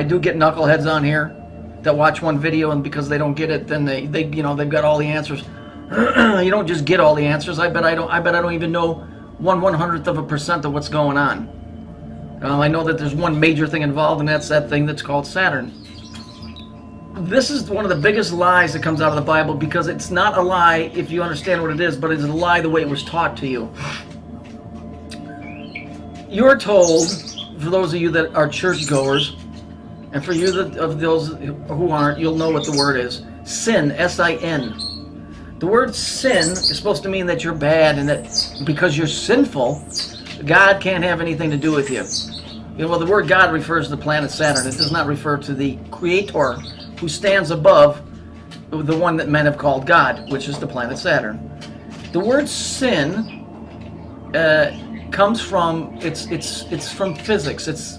I do get knuckleheads on here that watch one video, and because they don't get it, then they they've got all the answers. You don't just get all the answers. I bet I don't even know 1/100% of what's going on. I know that there's one major thing involved, and that's that thing that's called Saturn. This is one of the biggest lies that comes out of the Bible, because it's not a lie if you understand what it is, but it's a lie the way it was taught to you. You're told, for those of you that are churchgoers, and for you of those who aren't, you'll know what the word is. Sin, S-I-N. The word sin is supposed to mean that you're bad, and that because you're sinful, God can't have anything to do with you. Well, the word God refers to the planet Saturn. It does not refer to the Creator, who stands above the one that men have called God, which is the planet Saturn. The word sin comes from it's from physics. It's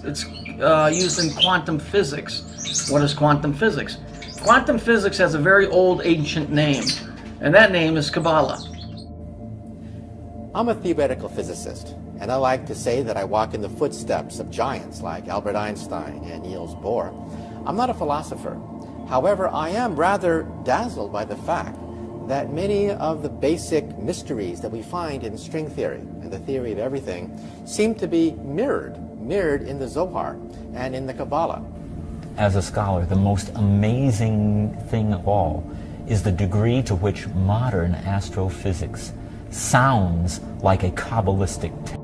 used in quantum physics. What is quantum physics? Quantum physics has a very old, ancient name, and that name is Kabbalah. I'm a theoretical physicist, and I like to say that I walk in the footsteps of giants like Albert Einstein and Niels Bohr. I'm not a philosopher. However, I am rather dazzled by the fact that many of the basic mysteries that we find in string theory and the theory of everything seem to be mirrored in the Zohar and in the Kabbalah. As a scholar, the most amazing thing of all is the degree to which modern astrophysics sounds like a Kabbalistic text.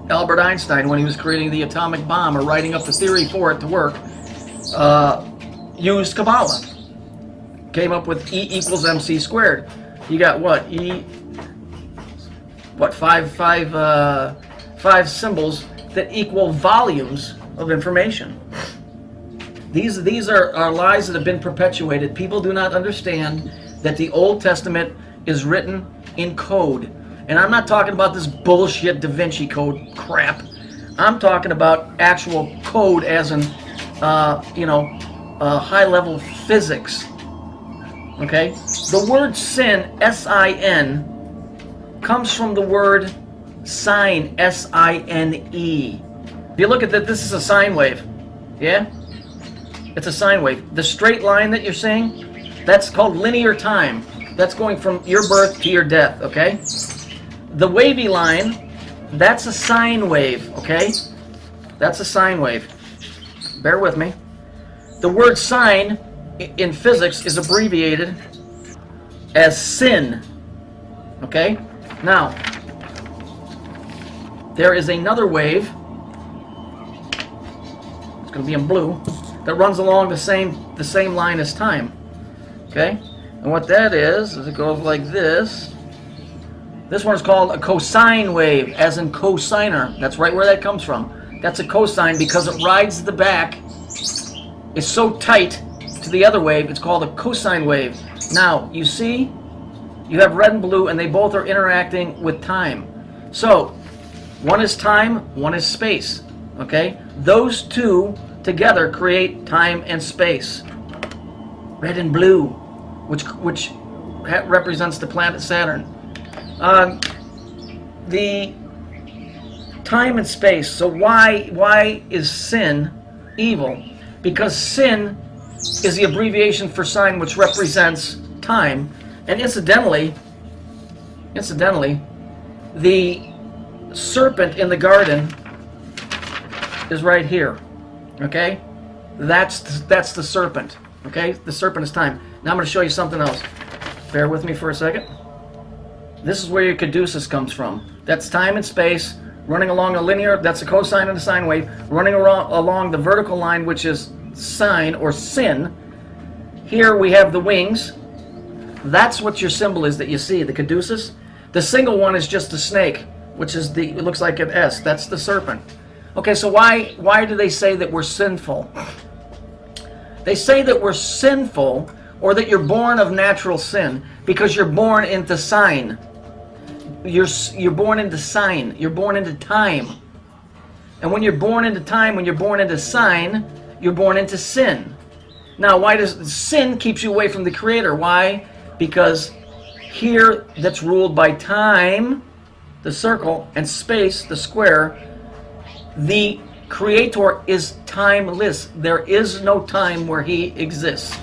Albert Einstein, when he was creating the atomic bomb or writing up the theory for it to work, used Kabbalah. Came up with E equals MC squared. You got what? Five symbols that equal volumes of information. These are lies that have been perpetuated. People do not understand that the Old Testament is written in code. And I'm not talking about this bullshit Da Vinci Code crap. I'm talking about actual code as in, high-level physics. Okay? The word sin, S-I-N, comes from the word sine, S-I-N-E. If you look at that, this is a sine wave. Yeah? It's a sine wave. The straight line that you're seeing, that's called linear time. That's going from your birth to your death, okay? The wavy line, that's a sine wave, okay? That's a sine wave. Bear with me. The word sine in physics is abbreviated as sin, okay? Now, there is another wave, it's going to be in blue, that runs along the same line as time, okay? And what that is it goes like this. This one is called a cosine wave, as in cosigner. That's right where that comes from. That's a cosine because it rides the back. It's so tight to the other wave, it's called a cosine wave. Now, you see, you have red and blue, and they both are interacting with time. So, one is time, one is space. Okay? Those two together create time and space. Red and blue, which represents the planet Saturn. The time and space. So why is sin evil? Because sin is the abbreviation for sine, which represents time, and incidentally, the serpent in the garden is right here. Okay, that's the serpent. Okay, the serpent is time. Now I'm going to show you something else. Bear with me for a second. This is where your caduceus comes from. That's time and space running along a linear, that's a cosine and a sine wave, running along the vertical line, which is sine or sin. Here we have the wings. That's what your symbol is that you see, the caduceus. The single one is just a snake, which is it looks like an S. That's the serpent. Okay, so why do they say that we're sinful? They say that we're sinful, or that you're born of natural sin, because you're born into sine. You're born into sine. You're born into time. And when you're born into time, when you're born into sine, you're born into sin. Now, why does sin keeps you away from the Creator? Why? Because here, that's ruled by time, the circle, and space, the square. The Creator is timeless. There is no time where he exists.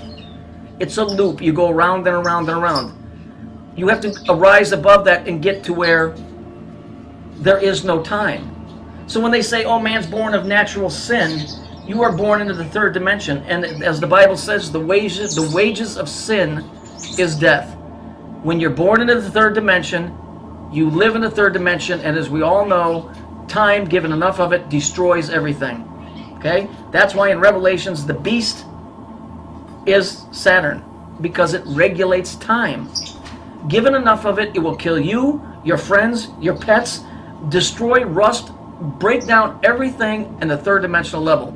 It's a loop. You go around and around and around. You have to arise above that and get to where there is no time. So when they say, oh, man's born of natural sin, you are born into the third dimension. And as the Bible says, the wages of sin is death. When you're born into the third dimension, you live in the third dimension, and as we all know, time, given enough of it, destroys everything. Okay? That's why in Revelations, the beast is Saturn, because it regulates time. Given enough of it, it will kill you, your friends, your pets, destroy, rust, break down everything in the third dimensional level.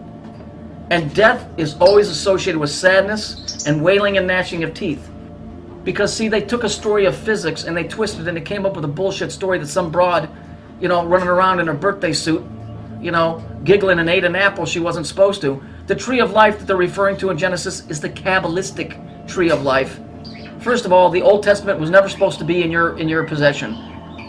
And death is always associated with sadness and wailing and gnashing of teeth. Because, see, they took a story of physics and they twisted it and they came up with a bullshit story that some broad, you know, running around in her birthday suit, you know, giggling and ate an apple she wasn't supposed to. The tree of life that they're referring to in Genesis is the Kabbalistic tree of life. First of all, the Old Testament was never supposed to be in your possession.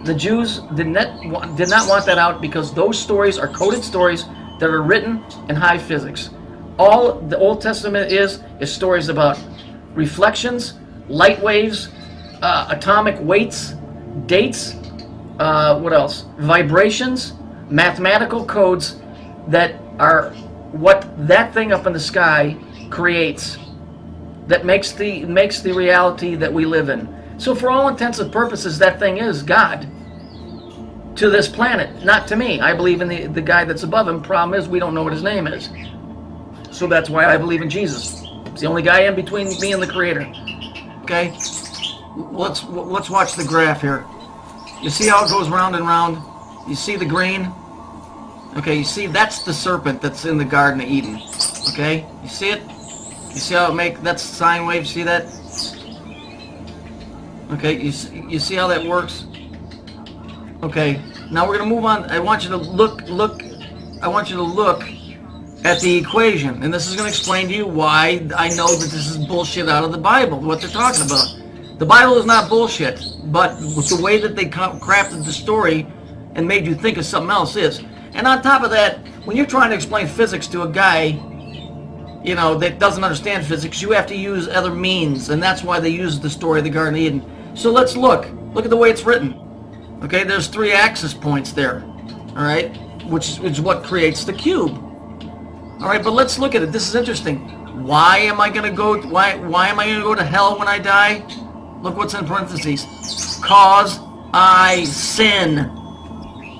The Jews did not want that out because those stories are coded stories that are written in high physics. All the Old Testament is stories about reflections, light waves, atomic weights, dates, what else? Vibrations, mathematical codes that are what that thing up in the sky creates, that makes the reality that we live in. So for all intents and purposes, that thing is God to this planet, not to me. I believe in the guy that's above him. Problem is, we don't know what his name is. So that's why I believe in Jesus. It's the only guy in between me and the Creator. Okay? Let's watch the graph here. You see how it goes round and round? You see the green? Okay, you see that's the serpent that's in the Garden of Eden. Okay? You see it? You see how that's sine wave, see that? Okay, you see how that works? Okay, now we're going to move on. I want you to look at the equation, and this is going to explain to you why I know that this is bullshit out of the Bible, what they're talking about. The Bible is not bullshit, but with the way that they crafted the story and made you think of something else is. And on top of that, when you're trying to explain physics to a guy, you know, that doesn't understand physics, you have to use other means, and that's why they use the story of the Garden of Eden. So let's look at the way it's written. Okay, there's 3 axis points there, all right, which is what creates the cube. All right, but let's look at it. This is interesting. Why am I going to go to hell when I die? Look what's in parentheses. Cause I sin.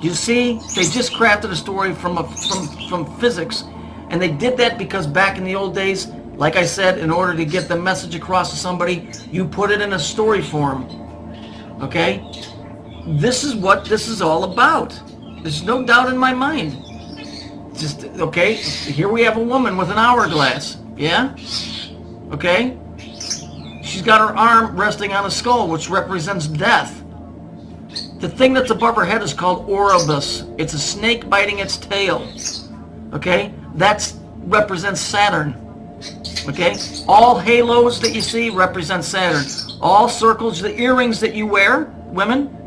You see, they just crafted a story from physics, and they did that because back in the old days, like I said, in order to get the message across to somebody, you put it in a story form. Okay? This is what this is all about. There's no doubt in my mind. Just, okay, here we have a woman with an hourglass. Yeah? Okay? She's got her arm resting on a skull, which represents death. The thing that's above her head is called Oribus. It's a snake biting its tail. Okay? That represents Saturn. Okay? All halos that you see represent Saturn. All circles, the earrings that you wear, women,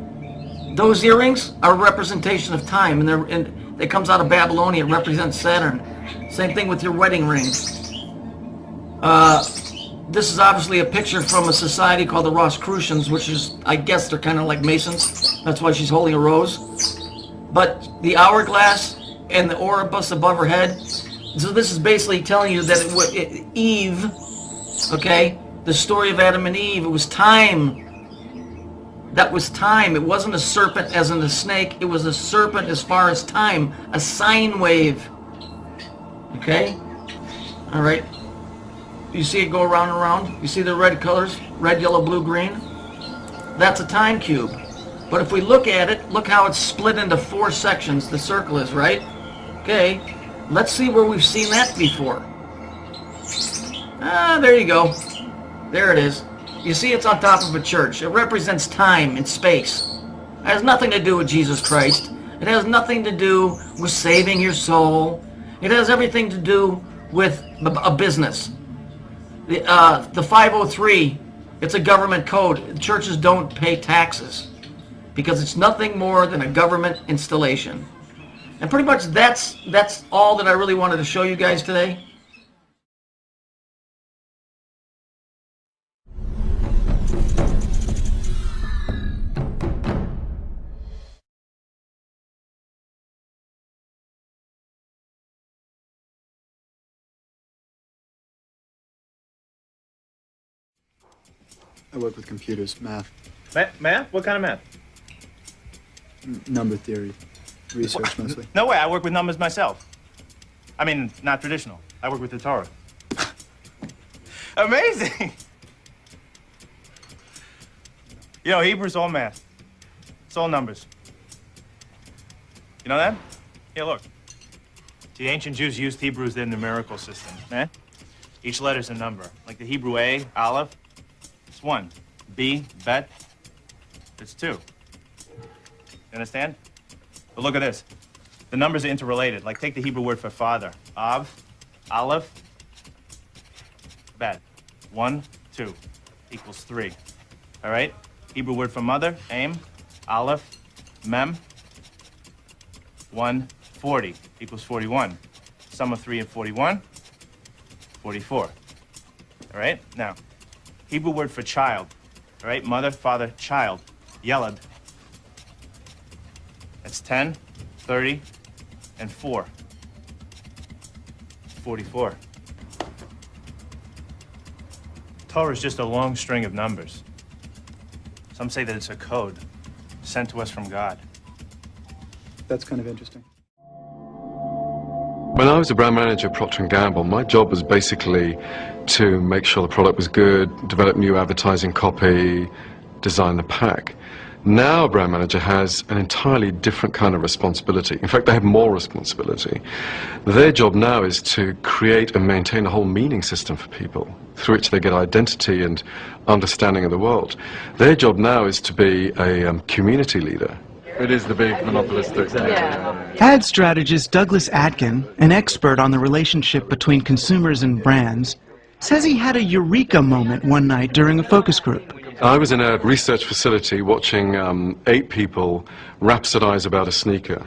those earrings are a representation of time, and it comes out of Babylonia. It represents Saturn. Same thing with your wedding ring. This is obviously a picture from a society called the Rosicrucians, which is, I guess they're kind of like Masons. That's why she's holding a rose. But the hourglass and the Oribus above her head. So this is basically telling you that Eve, okay, the story of Adam and Eve, it was time. That was time. It wasn't a serpent as in a snake. It was a serpent as far as time. A sine wave. Okay? All right. You see it go around and around? You see the red colors? Red, yellow, blue, green? That's a time cube. But if we look at it, look how it's split into 4 sections. The circle is, right? Okay. Let's see where we've seen that before. There you go. There it is. You see it's on top of a church. It represents time and space. It has nothing to do with Jesus Christ. It has nothing to do with saving your soul. It has everything to do with a business. The 503, it's a government code. Churches don't pay taxes because it's nothing more than a government installation. And pretty much that's all that I really wanted to show you guys today. I work with computers, math, Math? What kind of math? number theory, research mostly. No way, I work with numbers myself. I mean, not traditional. I work with the Torah. Amazing! You know, Hebrew's all math. It's all numbers. You know that? Here, look. The ancient Jews used Hebrew as their numerical system, man. Each letter's a number. Like the Hebrew A, Aleph, it's 1. B, Bet, it's 2. You understand? But look at this. The numbers are interrelated. Like, take the Hebrew word for father. Av, Aleph, Bet. 1, 2 equals 3. All right? Hebrew word for mother, Aim, Aleph, Mem. 1, 40 equals 41. Sum of 3 and 41, 44. All right? Now, Hebrew word for child. All right? Mother, father, child. Yelad. That's 10, 30, and 4. 44. Torah is just a long string of numbers. Some say that it's a code sent to us from God. That's kind of interesting. When I was a brand manager at Procter & Gamble, my job was basically to make sure the product was good, develop new advertising copy, design the pack. Now a brand manager has an entirely different kind of responsibility. In fact, they have more responsibility. Their job now is to create and maintain a whole meaning system for people, through which they get identity and understanding of the world. Their job now is to be a community leader. It is the big monopolistic. Ad strategist Douglas Atkin, an expert on the relationship between consumers and brands, says he had a eureka moment one night during a focus group. I was in a research facility watching 8 people rhapsodize about a sneaker.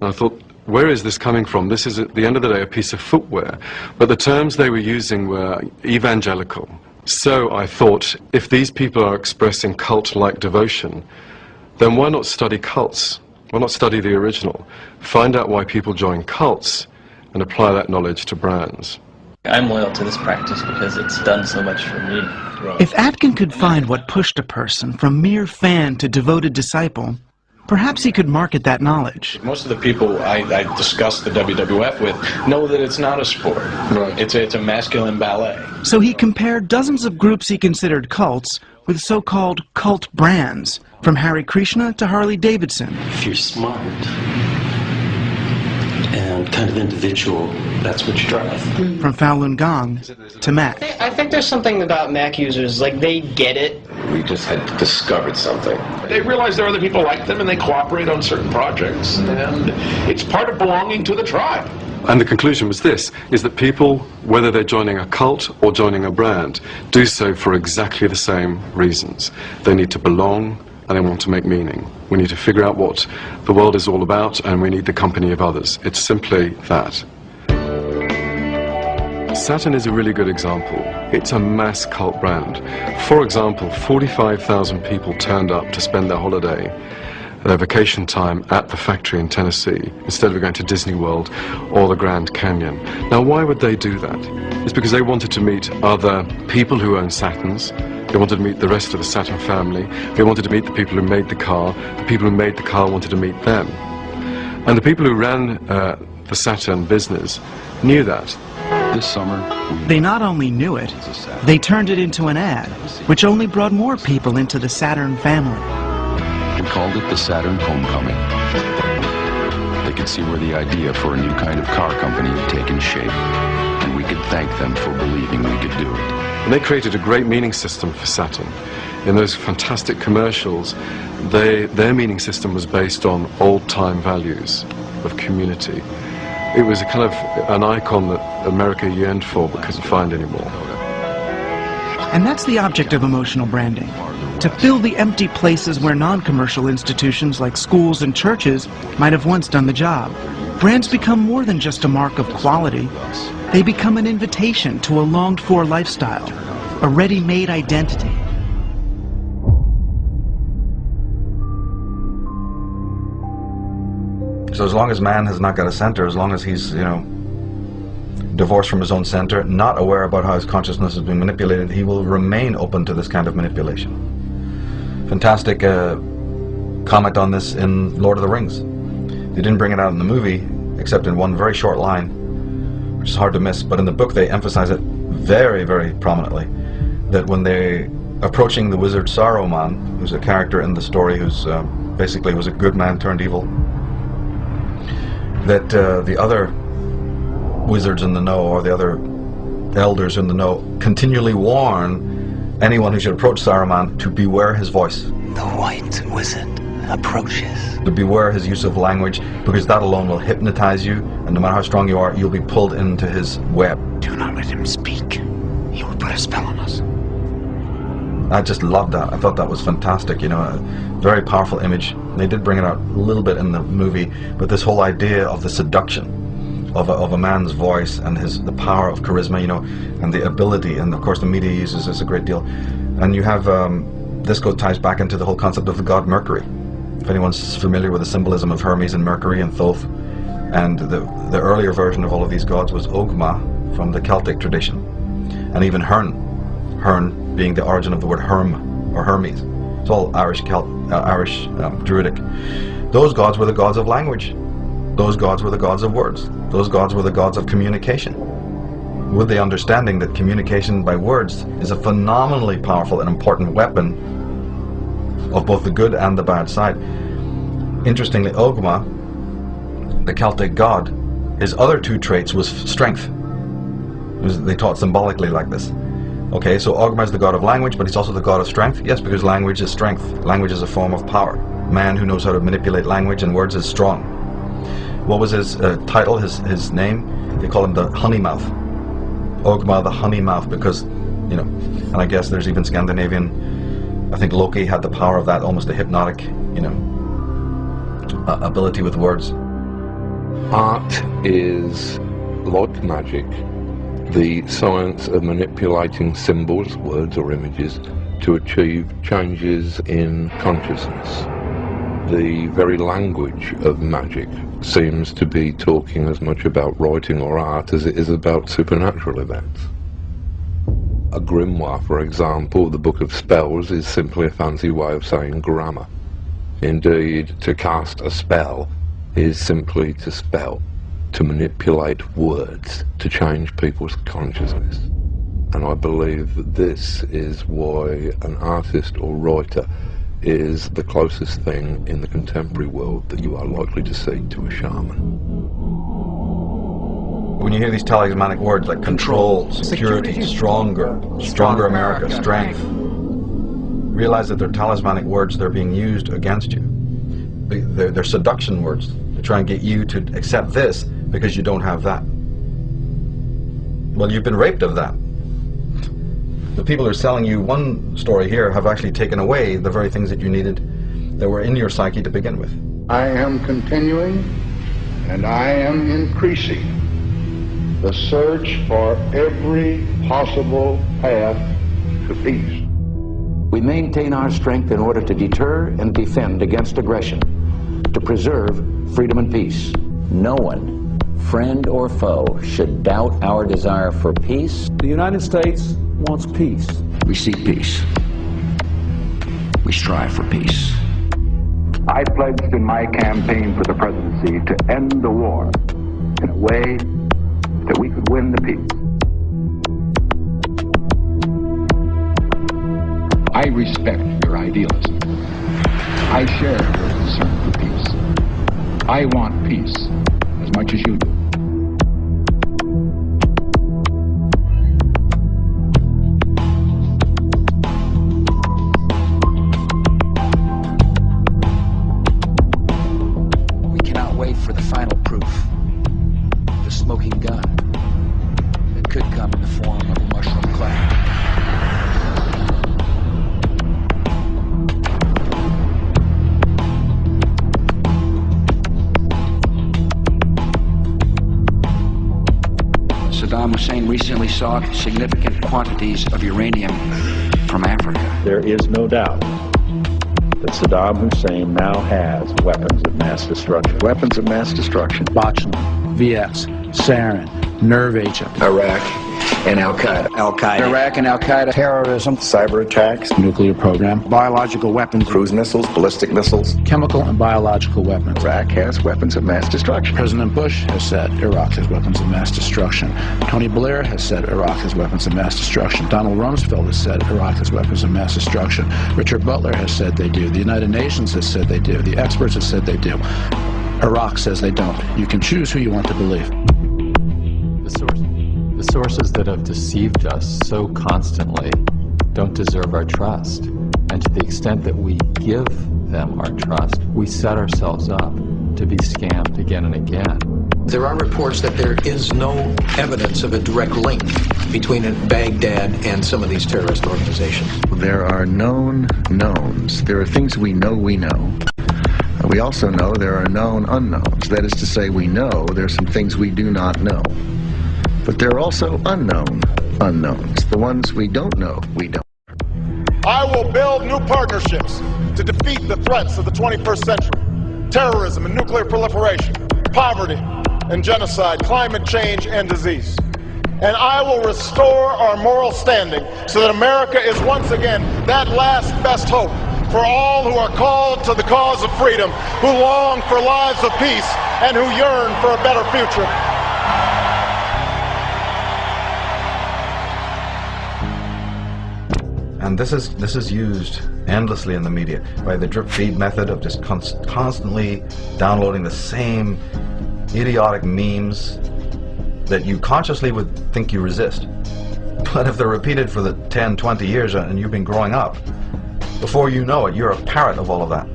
And I thought, where is this coming from? This is, at the end of the day, a piece of footwear. But the terms they were using were evangelical. So I thought, if these people are expressing cult-like devotion, then why not study cults? Why not study the original? Find out why people join cults and apply that knowledge to brands. I'm loyal to this practice because it's done so much for me. If Atkin could find what pushed a person from mere fan to devoted disciple, perhaps he could market that knowledge. Most of the people I discuss the WWF with know that it's not a sport. Right. It's a masculine ballet. So he compared dozens of groups he considered cults with so-called cult brands, from Hare Krishna to Harley Davidson. If you're smart and kind of individual, that's what you drive. From Falun Gong to Mac. I think there's something about Mac users, like they get it. We just had discovered something. They realize there are other people like them and they cooperate on certain projects. And it's part of belonging to the tribe. And the conclusion was this, is that people, whether they're joining a cult or joining a brand, do so for exactly the same reasons. They need to belong and they want to make meaning. We need to figure out what the world is all about and we need the company of others. It's simply that. Saturn is a really good example. It's a mass cult brand. For example, 45,000 people turned up to spend their holiday, their vacation time at the factory in Tennessee, instead of going to Disney World or the Grand Canyon. Now, why would they do that? It's because they wanted to meet other people who own Saturns. They wanted to meet the rest of the Saturn family. They wanted to meet the people who made the car. The people who made the car wanted to meet them. And the people who ran the Saturn business knew that. This summer, they not only knew it, they turned it into an ad, which only brought more people into the Saturn family. we called it the Saturn Homecoming. They could see where the idea for a new kind of car company had taken shape, and we could thank them for believing we could do it. And they created a great meaning system for Saturn. In those fantastic commercials, their meaning system was based on old-time values of community. It was a kind of an icon that America yearned for but couldn't find anymore. And that's the object of emotional branding, to fill the empty places where non-commercial institutions like schools and churches might have once done the job. brands become more than just a mark of quality. They become an invitation to a longed-for lifestyle, a ready-made identity. So as long as man has not got a center, as long as he's, divorced from his own center, not aware about how his consciousness is being manipulated, he will remain open to this kind of manipulation. Fantastic comment on this in Lord of the Rings. They didn't bring it out in the movie, except in one very short line, which is hard to miss, but in the book they emphasize it very, very prominently, that when they approaching the wizard Saruman, who's a character in the story who's basically was a good man turned evil, that the other wizards in the know, or the other elders in the know, continually warn anyone who should approach Saruman to beware his voice. The white wizard approaches. To beware his use of language, because that alone will hypnotize you, and no matter how strong you are, you'll be pulled into his web. Do not let him speak. He will put a spell on us. I just loved that. I thought that was fantastic, a very powerful image. They did bring it out a little bit in the movie, but this whole idea of the seduction of a man's voice and the power of charisma, and the ability, and of course the media uses this a great deal. And you have, this ties back into the whole concept of the god Mercury. If anyone's familiar with the symbolism of Hermes and Mercury and Thoth, and the earlier version of all of these gods was Ogma from the Celtic tradition, and even Hern being the origin of the word Herm or Hermes. It's all Irish Druidic. Those gods were the gods of language. Those gods were the gods of words. Those gods were the gods of communication, with the understanding that communication by words is a phenomenally powerful and important weapon of both the good and the bad side. Interestingly, Ogma, the Celtic god, his other two traits was strength. They taught symbolically like this. Okay, so Ogma is the god of language, but he's also the god of strength. Yes, because language is strength. Language is a form of power. Man who knows how to manipulate language and words is strong. What was his title, his name? They call him the Honey Mouth. Ogma the Honey Mouth, because, and I guess there's even Scandinavian, I think Loki had the power of that, almost a hypnotic, ability with words. Art is like magic, the science of manipulating symbols, words or images to achieve changes in consciousness. The very language of magic seems to be talking as much about writing or art as it is about supernatural events. A grimoire, for example, the Book of Spells, is simply a fancy way of saying grammar. Indeed, to cast a spell is simply to spell, to manipulate words, to change people's consciousness. And I believe that this is why an artist or writer is the closest thing in the contemporary world that you are likely to see to a shaman. When you hear these talismanic words like control, security, stronger America, strength, realize that they're talismanic words. They're being used against you. They're seduction words. They try and get you to accept this because you don't have that. Well, you've been raped of that. The people who are selling you one story here have actually taken away the very things that you needed that were in your psyche to begin with. I am continuing and I am increasing the search for every possible path to peace. We maintain our strength in order to deter and defend against aggression, to preserve freedom and peace. No one, friend or foe, should doubt our desire for peace. The United States wants peace. We seek peace. We strive for peace. I pledged in my campaign for the presidency to end the war in a way that we could win the peace. I respect your idealism. I share your concern for peace. I want peace as much as you do. We cannot wait for the final proof. The smoking gun. It could come in the form of a mushroom cloud. recently sought significant quantities of uranium from Africa. There is no doubt that Saddam Hussein now has weapons of mass destruction. Weapons of mass destruction. Botulinum, VX, sarin, nerve agent. Iraq and Al-Qaeda. Iraq and Al-Qaeda. Terrorism, cyber attacks, Nuclear program. Biological weapons. cruise missiles, ballistic missiles. Chemical and biological weapons. Iraq has weapons of mass destruction. President Bush has said Iraq has weapons of mass destruction. Tony Blair has said Iraq has weapons of mass destruction. Donald Rumsfeld has said Iraq has weapons of mass destruction. Richard Butler has said they do. The United Nations has said they do. The experts have said they do. Iraq says they don't. You can choose who you want to believe. The sources that have deceived us so constantly don't deserve our trust. And to the extent that we give them our trust, we set ourselves up to be scammed again and again. There are reports that there is no evidence of a direct link between Baghdad and some of these terrorist organizations. There are known knowns. There are things we know we know. We also know there are known unknowns. That is to say, we know there are some things we do not know. But there are also unknown unknowns. The ones we don't know, we don't. I will build new partnerships to defeat the threats of the 21st century. Terrorism and nuclear proliferation, poverty and genocide, climate change and disease. And I will restore our moral standing so that America is once again that last best hope for all who are called to the cause of freedom, who long for lives of peace, and who yearn for a better future. And this is used endlessly in the media by the drip feed method of just constantly downloading the same idiotic memes that you consciously would think you resist. But if they're repeated for the 10, 20 years and you've been growing up, before you know it, you're a parrot of all of that.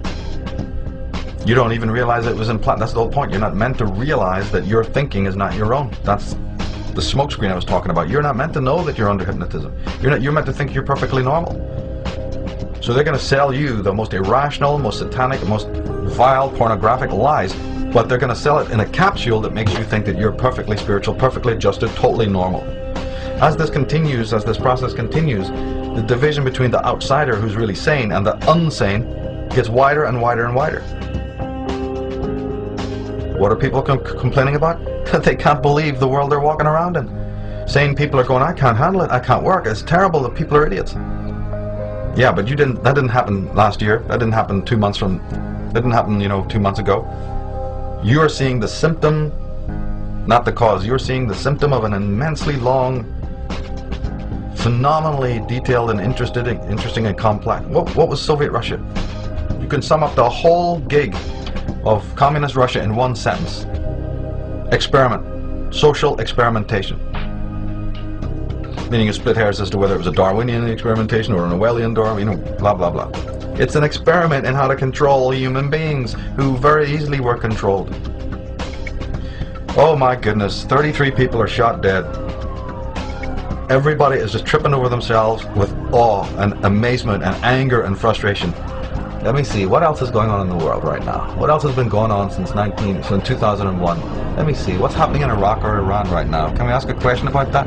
You don't even realize it was implanted. That's the whole point. You're not meant to realize that your thinking is not your own. That's the smokescreen I was talking about. You're not meant to know that you're under hypnotism. You're meant to think you're perfectly normal. So they're going to sell you the most irrational, most satanic, most vile, pornographic lies, but they're going to sell it in a capsule that makes you think that you're perfectly spiritual, perfectly adjusted, totally normal. As this continues, as this process continues, the division between the outsider who's really sane and the unsane gets wider and wider and wider. What are people complaining about? That they can't believe the world they're walking around in. Sane people are going, I can't handle it, I can't work, it's terrible, the people are idiots. Yeah, but that didn't happen last year, that didn't happen 2 months from, that didn't happen, 2 months ago. You are seeing the symptom, not the cause. You're seeing the symptom of an immensely long, phenomenally detailed and interesting and complex. What was Soviet Russia? You can sum up the whole gig of communist Russia in one sentence. Experiment. Social experimentation. Meaning you split hairs as to whether it was a Darwinian experimentation or an Orwellian blah blah blah. It's an experiment in how to control human beings who very easily were controlled. Oh my goodness, 33 people are shot dead. Everybody is just tripping over themselves with awe and amazement and anger and frustration. Let me see, what else is going on in the world right now? What else has been going on since 2001? Let me see, what's happening in Iraq or Iran right now? Can we ask a question about that?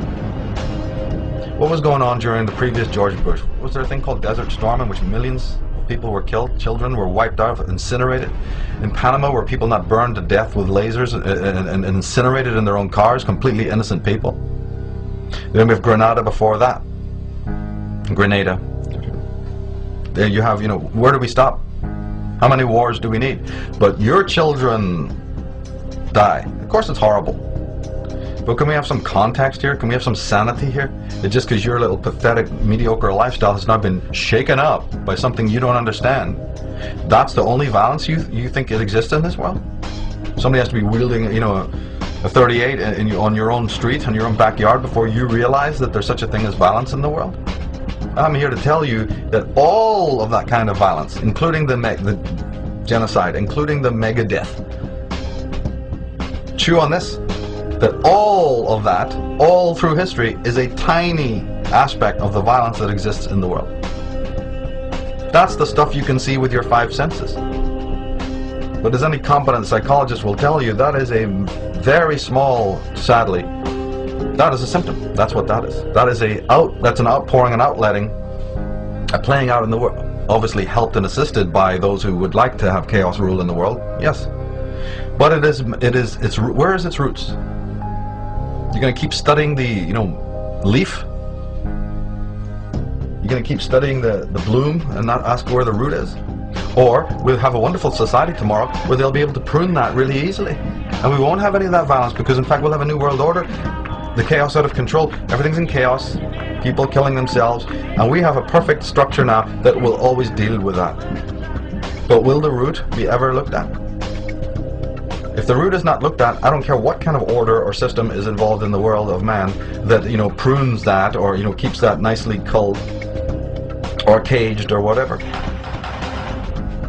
What was going on during the previous George Bush? Was there a thing called Desert Storm in which millions of people were killed? Children were wiped out, incinerated? In Panama were people not burned to death with lasers and incinerated in their own cars? Completely innocent people. Then we have Grenada before that. Grenada. There you have, where do we stop? How many wars do we need? But your children die. Of course it's horrible. But can we have some context here? Can we have some sanity here? That just because your little pathetic, mediocre lifestyle has not been shaken up by something you don't understand, that's the only violence you think it exists in this world? Somebody has to be wielding, a 38 on your own street, in your own backyard before you realize that there's such a thing as violence in the world? I'm here to tell you that all of that kind of violence, including the genocide, including the mega death, chew on this, that all of that, all through history, is a tiny aspect of the violence that exists in the world. That's the stuff you can see with your 5 senses. But as any competent psychologist will tell you, that is a very small, sadly, That is a symptom. That's what that is. That is that's an outpouring and outletting, a playing out in the world. Obviously helped and assisted by those who would like to have chaos rule in the world. Yes. But where is its roots? You're going to keep studying the, leaf? You're going to keep studying the bloom and not ask where the root is? Or we'll have a wonderful society tomorrow where they'll be able to prune that really easily. And we won't have any of that violence because in fact we'll have a new world order. The chaos out of control. Everything's in chaos. People killing themselves. And we have a perfect structure now that will always deal with that. But will the root be ever looked at? If the root is not looked at, I don't care what kind of order or system is involved in the world of man that, prunes that or, keeps that nicely culled or caged or whatever.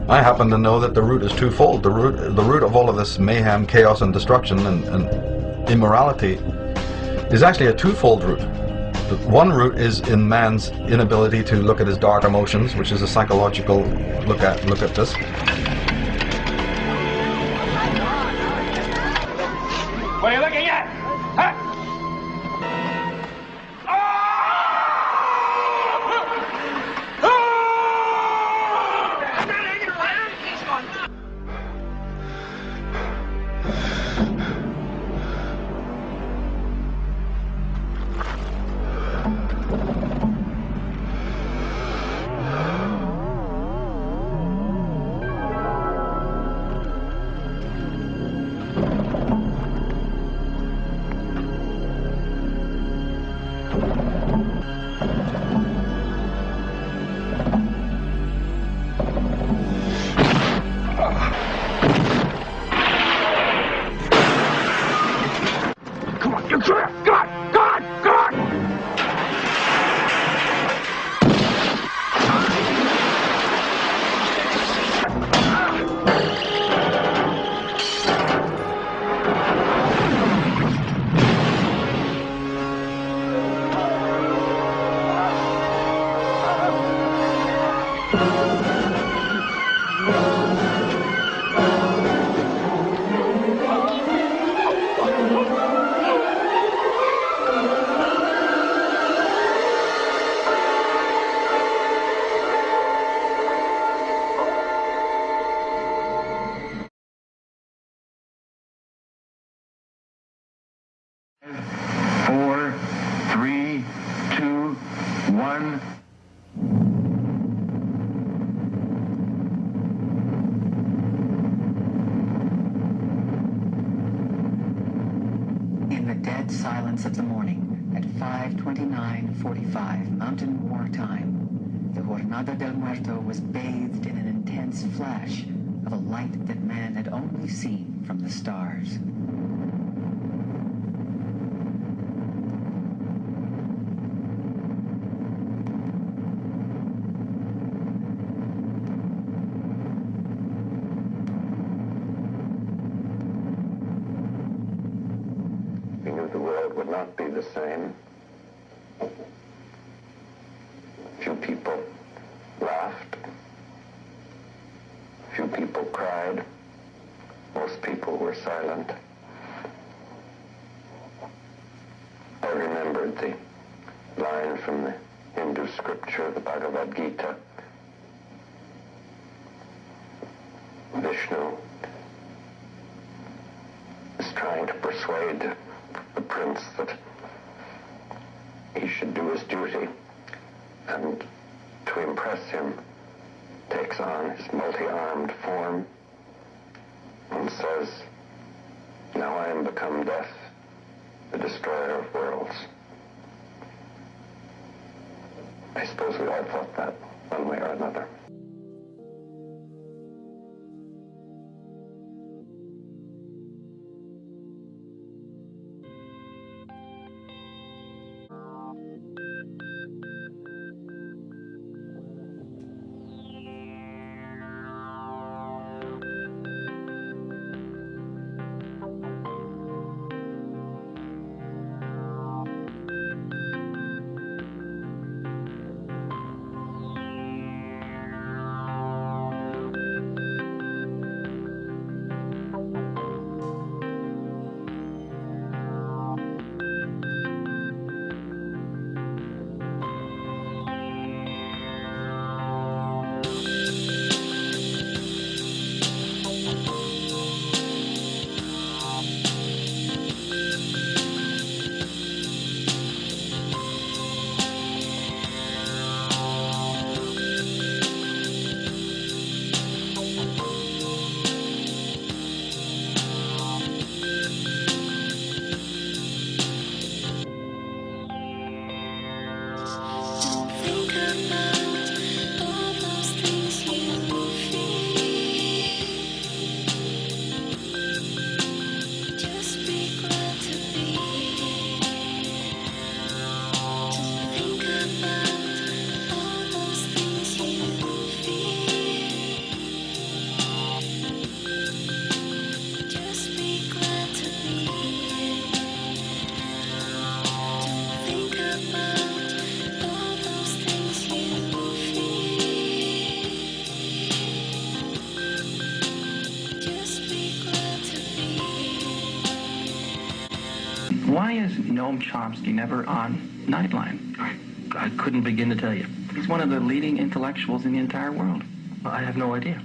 I happen to know that the root is twofold. The root of all of this mayhem, chaos and destruction and immorality is actually a twofold root. The one root is in man's inability to look at his dark emotions, which is a psychological look at this. What are you looking at? Huh? Silence of the morning at 5:29:45 Mountain War Time, the Jornada del Muerto was bathed in an intense flash of a light that man had only seen from the stars. Would not be the same. Few people laughed. Few people cried. Most people were silent. I remembered the line from the Hindu scripture, the Bhagavad Gita. Vishnu is trying to persuade the prince that he should do his duty, and to impress him takes on his multi-armed form and says, "Now I am become death, the destroyer of worlds." I suppose we all thought that one way or another. Noam Chomsky, never on Nightline? I couldn't begin to tell you. He's one of the leading intellectuals in the entire world. I have no idea.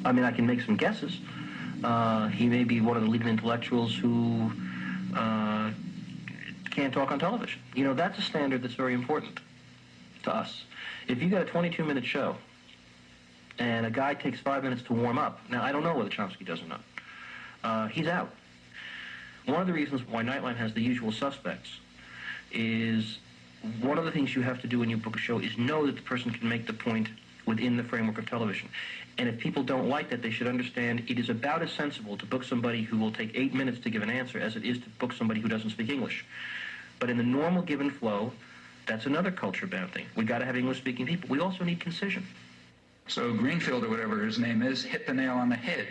I mean, I can make some guesses. He may be one of the leading intellectuals who can't talk on television. You know, that's a standard that's very important to us. If you got a 22-minute show and a guy takes 5 minutes to warm up, now I don't know whether Chomsky does or not, he's out. One of the reasons why Nightline has the usual suspects is one of the things you have to do when you book a show is know that the person can make the point within the framework of television. And if people don't like that, they should understand it is about as sensible to book somebody who will take 8 minutes to give an answer as it is to book somebody who doesn't speak English. But in the normal given flow, that's another culture-bound thing. We've got to have English-speaking people. We also need concision. So Greenfield, or whatever his name is, hit the nail on the head.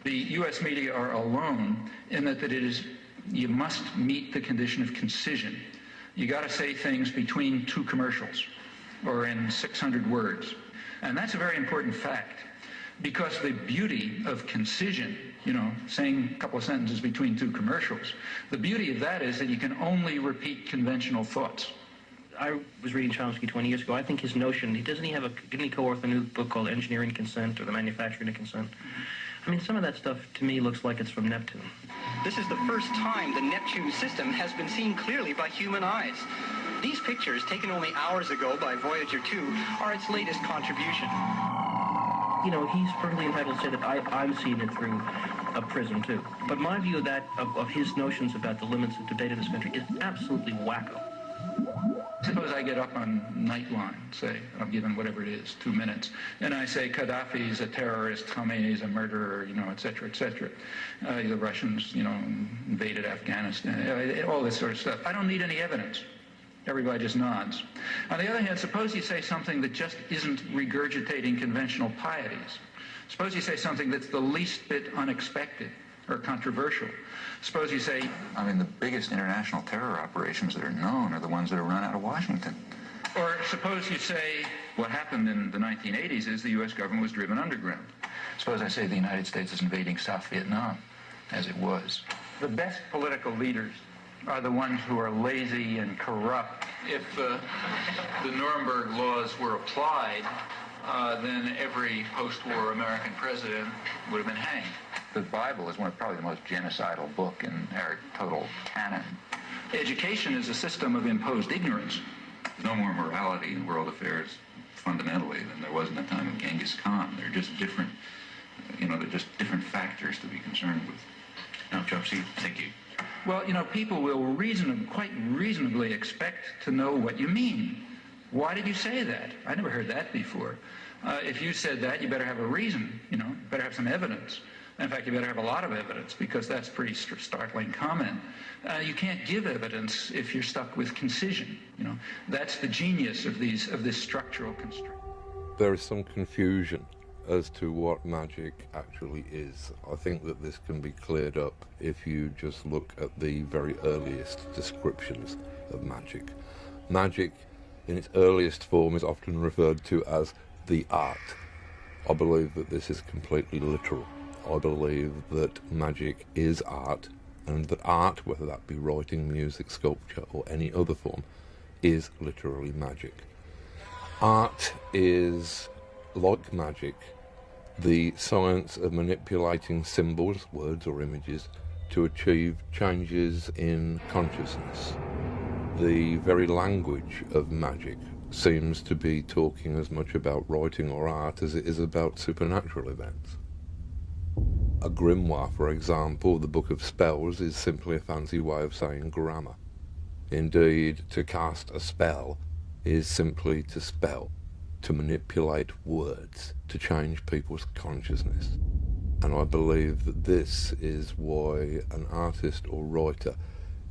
The U.S. media are alone in that it is, you must meet the condition of concision. You got to say things between two commercials or in 600 words. And that's a very important fact, because the beauty of concision, you know, saying a couple of sentences between two commercials, the beauty of that is that you can only repeat conventional thoughts. I was reading Chomsky 20 years ago. I think his notion, didn't he co-author a new book called Engineering Consent or The Manufacturing of Consent? I mean, some of that stuff to me looks like it's from Neptune. This is the first time the Neptune system has been seen clearly by human eyes. These pictures, taken only hours ago by Voyager 2, are its latest contribution. You know, he's perfectly entitled to say that I'm seeing it through a prism, too. But my view of that, of his notions about the limits of debate in this country is absolutely wacko. Suppose I get up on Nightline, say, I'm given whatever it is, 2 minutes, and I say Gaddafi's a terrorist, Khomeini's a murderer, you know, et cetera, et cetera. The Russians, you know, invaded Afghanistan, all this sort of stuff. I don't need any evidence. Everybody just nods. On the other hand, suppose you say something that just isn't regurgitating conventional pieties. Suppose you say something that's the least bit unexpected or controversial. Suppose you say, I mean, the biggest international terror operations that are known are the ones that are run out of Washington. Or suppose you say, what happened in the 1980s is the U.S. government was driven underground. Suppose I say the United States is invading South Vietnam, as it was. The best political leaders are the ones who are lazy and corrupt. If the Nuremberg laws were applied, then every post-war American president would have been hanged. The Bible is probably the most genocidal book in our total canon. Education is a system of imposed ignorance. There's no more morality in world affairs fundamentally than there was in the time of Genghis Khan. They're just different, they're just different factors to be concerned with. Now, Chomsky, thank you. Well, you know, people will quite reasonably expect to know what you mean. Why did you say that? I never heard that before. If you said that, you better have a reason, you know, better have some evidence. In fact, you better have a lot of evidence, because that's a pretty startling comment. You can't give evidence if you're stuck with concision, you know. That's the genius of this structural constraint. There is some confusion as to what magic actually is. I think that this can be cleared up if you just look at the very earliest descriptions of magic. Magic, in its earliest form, is often referred to as the art. I believe that this is completely literal. I believe that magic is art, and that art, whether that be writing, music, sculpture, or any other form, is literally magic. Art is, like magic, the science of manipulating symbols, words or images, to achieve changes in consciousness. The very language of magic seems to be talking as much about writing or art as it is about supernatural events. A grimoire, for example, the Book of Spells, is simply a fancy way of saying grammar. Indeed, to cast a spell is simply to spell, to manipulate words, to change people's consciousness. And I believe that this is why an artist or writer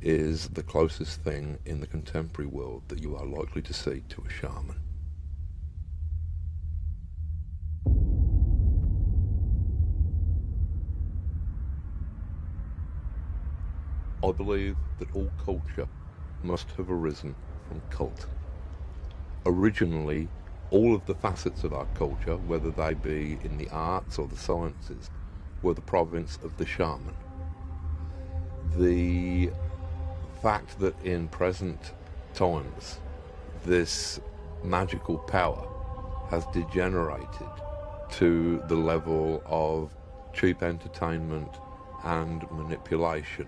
is the closest thing in the contemporary world that you are likely to see to a shaman. I believe that all culture must have arisen from cult. Originally, all of the facets of our culture, whether they be in the arts or the sciences, were the province of the shaman. The fact that in present times this magical power has degenerated to the level of cheap entertainment and manipulation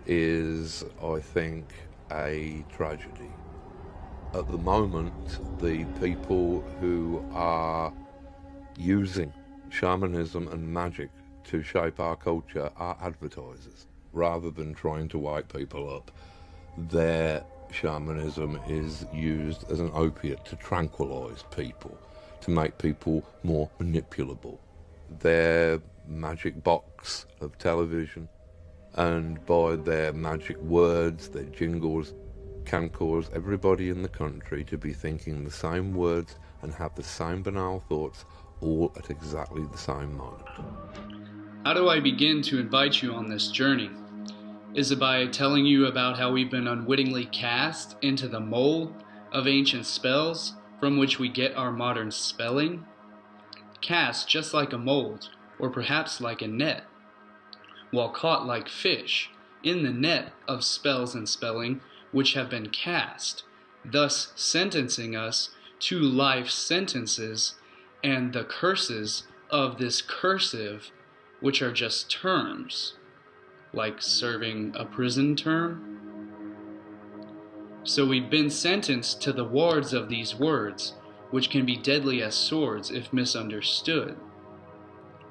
is, I think, a tragedy. At the moment, the people who are using shamanism and magic to shape our culture are advertisers. Rather than trying to wake people up, their shamanism is used as an opiate to tranquilize people, to make people more manipulable. Their magic box of television, and by their magic words, their jingles, can cause everybody in the country to be thinking the same words and have the same banal thoughts all at exactly the same moment. How do I begin to invite you on this journey? Is it by telling you about how we've been unwittingly cast into the mold of ancient spells from which we get our modern spelling? Cast just like a mold, or perhaps like a net, while caught like fish in the net of spells and spelling which have been cast, thus sentencing us to life sentences and the curses of this cursive, which are just terms, like serving a prison term. So we've been sentenced to the wards of these words, which can be deadly as swords if misunderstood.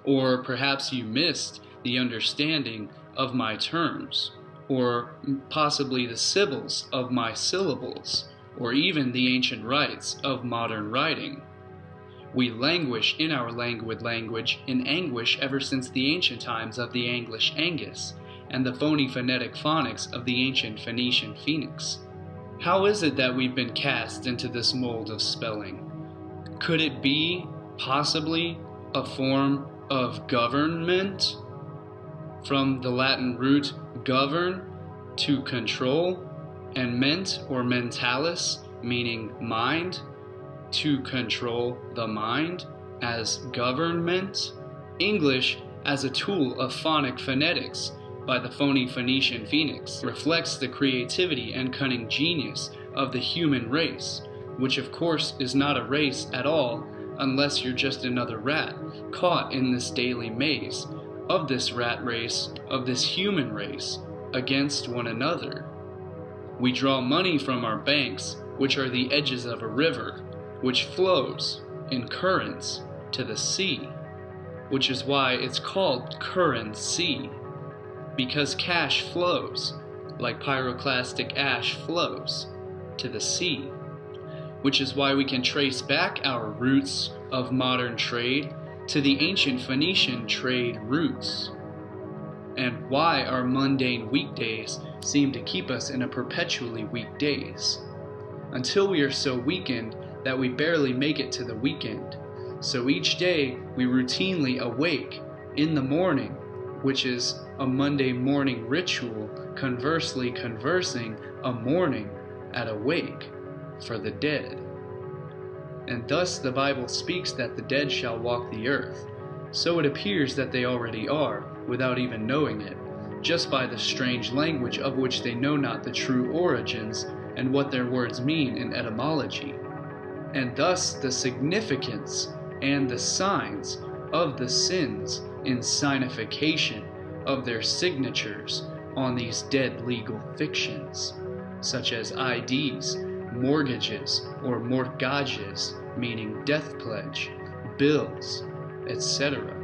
Or perhaps you missed the understanding of my terms, or possibly the sibyls of my syllables, or even the ancient rites of modern writing. We languish in our languid language in anguish ever since the ancient times of the English Angus, and the phony phonetic phonics of the ancient Phoenician Phoenix. How is it that we've been cast into this mold of spelling? Could it be, possibly, a form of government? From the Latin root govern, to control, and ment or mentalis, meaning mind, to control the mind, as government. English, as a tool of phonic phonetics, by the phony Phoenician Phoenix, reflects the creativity and cunning genius of the human race, which of course is not a race at all unless you're just another rat caught in this daily maze of this rat race, of this human race, against one another. We draw money from our banks, which are the edges of a river, which flows in currents to the sea, which is why it's called currency. Because cash flows, like pyroclastic ash flows, to the sea, which is why we can trace back our roots of modern trade to the ancient Phoenician trade routes, and why our mundane weekdays seem to keep us in a perpetually weak days, until we are so weakened that we barely make it to the weekend. So each day we routinely awake in the morning, which is a Monday morning ritual, conversely conversing a morning at a wake for the dead. And thus the Bible speaks that the dead shall walk the earth. So it appears that they already are, without even knowing it, just by the strange language of which they know not the true origins and what their words mean in etymology. And thus the significance and the signs of the sins in signification of their signatures on these dead legal fictions, such as IDs, mortgages, or mortgages, meaning death pledge, bills, etc.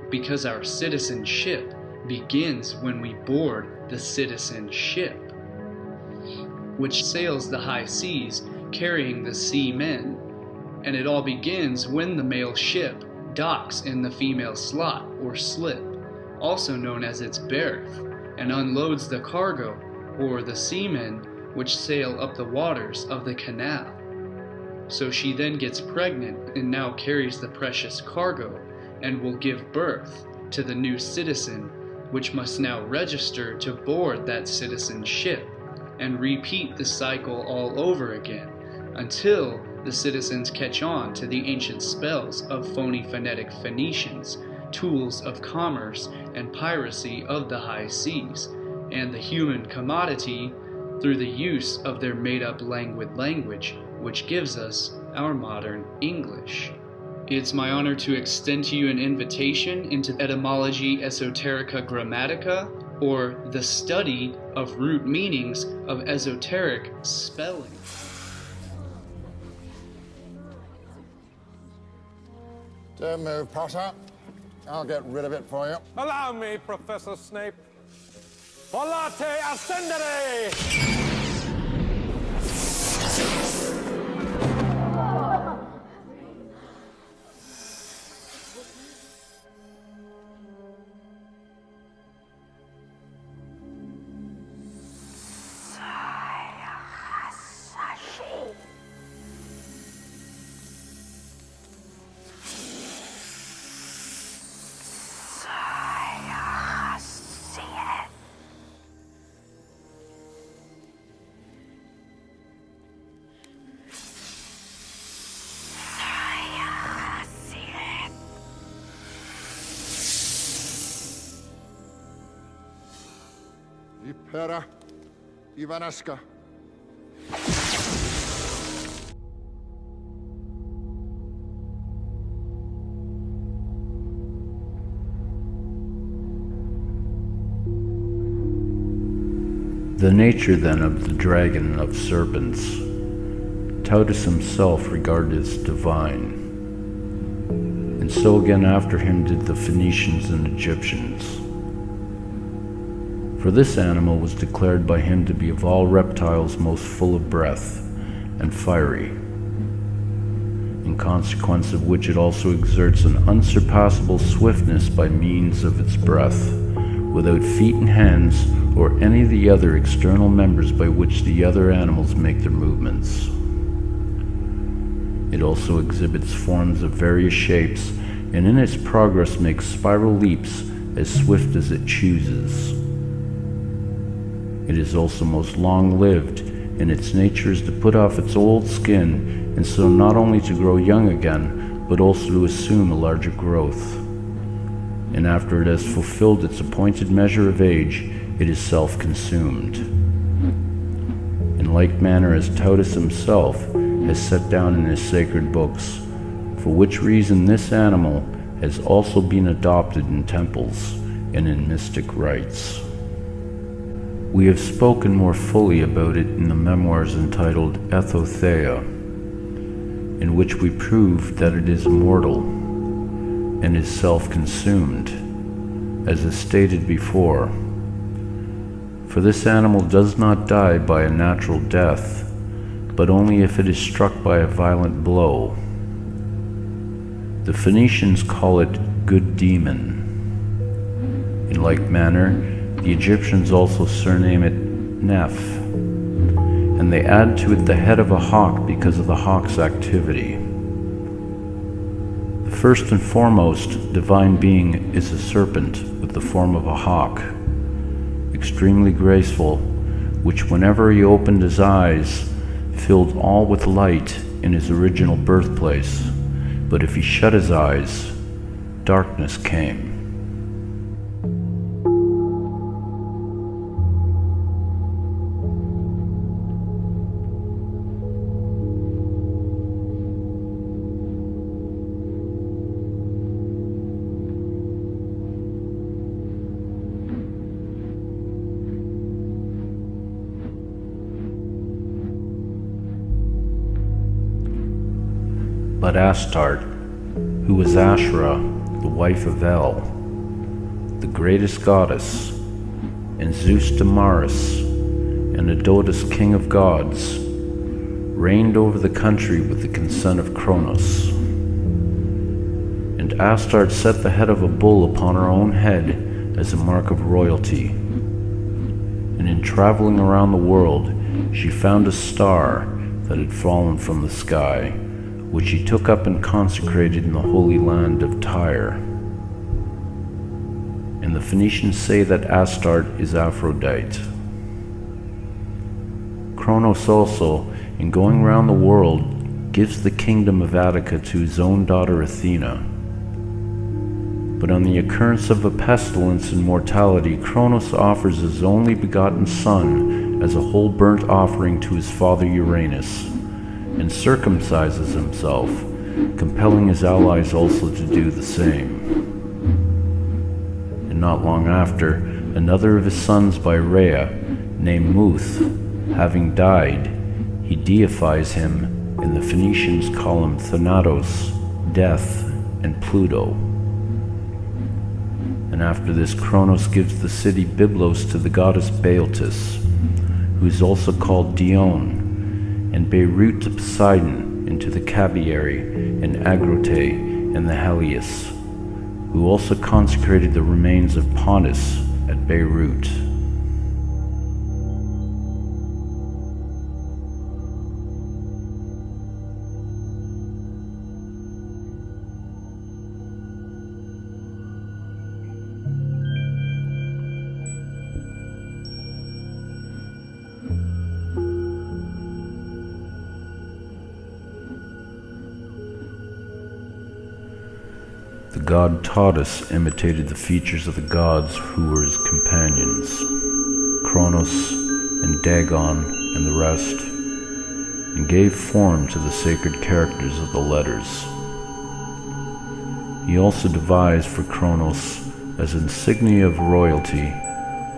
Because our citizenship begins when we board the citizen ship, which sails the high seas carrying the seamen, and it all begins when the male ship docks in the female slot or slip, also known as its berth, and unloads the cargo, or the seamen, which sail up the waters of the canal. So she then gets pregnant and now carries the precious cargo, and will give birth to the new citizen, which must now register to board that citizen ship, and repeat the cycle all over again, until the citizens catch on to the ancient spells of phony phonetic Phoenicians, tools of commerce and piracy of the high seas, and the human commodity through the use of their made-up languid language, which gives us our modern English. It's my honor to extend to you an invitation into Etymology Esoterica Grammatica, or the study of root meanings of esoteric spelling. Don't move, Potter. I'll get rid of it for you. Allow me, Professor Snape. Volate ascendere! Ipera Ivanaska. The nature then of the dragon of serpents, Tautus himself regarded as divine, and so again after him did the Phoenicians and Egyptians. For this animal was declared by him to be of all reptiles most full of breath and fiery, in consequence of which it also exerts an unsurpassable swiftness by means of its breath, without feet and hands or any of the other external members by which the other animals make their movements. It also exhibits forms of various shapes, and in its progress makes spiral leaps as swift as it chooses. It is also most long-lived, and its nature is to put off its old skin, and so not only to grow young again, but also to assume a larger growth. And after it has fulfilled its appointed measure of age, it is self-consumed. In like manner as Tautus himself has set down in his sacred books, for which reason this animal has also been adopted in temples and in mystic rites. We have spoken more fully about it in the memoirs entitled Ethotheia, in which we proved that it is immortal and is self-consumed, as is stated before. For this animal does not die by a natural death, but only if it is struck by a violent blow. The Phoenicians call it good demon. In like manner, the Egyptians also surname it Neph, and they add to it the head of a hawk because of the hawk's activity. The first and foremost divine being is a serpent with the form of a hawk, extremely graceful, which whenever he opened his eyes, filled all with light in his original birthplace, but if he shut his eyes, darkness came. But Astarte, who was Ashra, the wife of El, the greatest goddess, and Zeus Damaris, and Adonis, king of gods, reigned over the country with the consent of Kronos. And Astarte set the head of a bull upon her own head as a mark of royalty. And in traveling around the world, she found a star that had fallen from the sky, which he took up and consecrated in the holy land of Tyre. And the Phoenicians say that Astarte is Aphrodite. Kronos also, in going round the world, gives the kingdom of Attica to his own daughter Athena. But on the occurrence of a pestilence and mortality, Kronos offers his only begotten son as a whole burnt offering to his father Uranus, and circumcises himself, compelling his allies also to do the same. And not long after, another of his sons by Rhea, named Muth, having died, he deifies him, and the Phoenicians call him Thanatos, Death, and Pluto. And after this, Kronos gives the city Byblos to the goddess Baeltis, who is also called Dione, and Beirut to Poseidon, and to the Cabiari, and Agrote, and the Helios, who also consecrated the remains of Pontus at Beirut. The god Taurus imitated the features of the gods who were his companions, Kronos and Dagon and the rest, and gave form to the sacred characters of the letters. He also devised for Kronos, as insignia of royalty,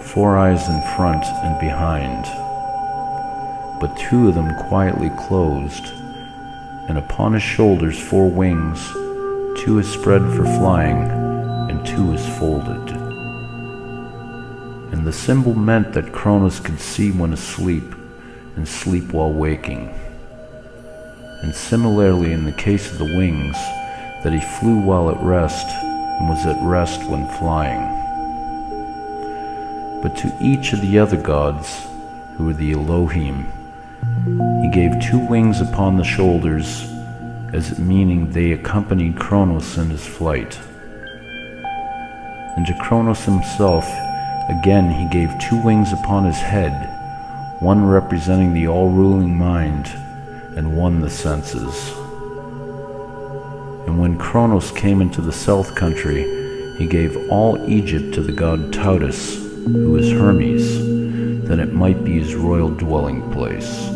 4 eyes in front and behind, but 2 of them quietly closed, and upon his shoulders 4 wings, 2 is spread for flying, and 2 is folded. And the symbol meant that Kronos could see when asleep, and sleep while waking. And similarly in the case of the wings, that he flew while at rest, and was at rest when flying. But to each of the other gods, who were the Elohim, he gave 2 wings upon the shoulders, as meaning they accompanied Kronos in his flight. And to Kronos himself, again he gave 2 wings upon his head, one representing the all-ruling mind, and one the senses. And when Kronos came into the south country, he gave all Egypt to the god Taurus, who is Hermes, that it might be his royal dwelling place.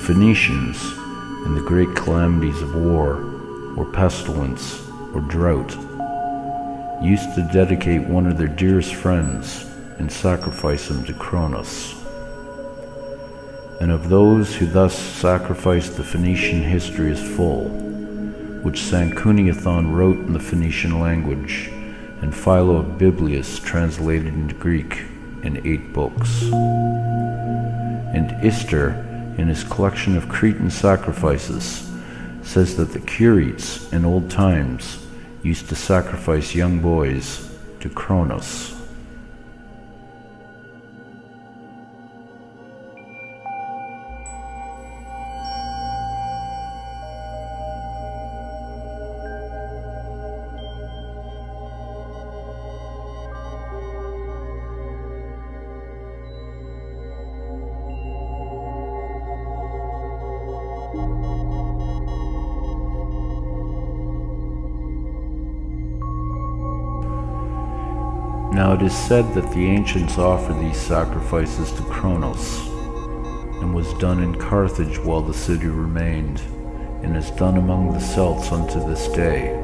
Phoenicians, in the great calamities of war, or pestilence, or drought, used to dedicate one of their dearest friends and sacrifice him to Kronos. And of those who thus sacrificed, the Phoenician history is full, which Sanchuniathon wrote in the Phoenician language, and Philo of Biblius translated into Greek in 8 books. And Ister, in his collection of Cretan sacrifices, says that the Curetes in old times used to sacrifice young boys to Kronos. Now it is said that the ancients offered these sacrifices to Kronos, and was done in Carthage while the city remained, and is done among the Celts unto this day,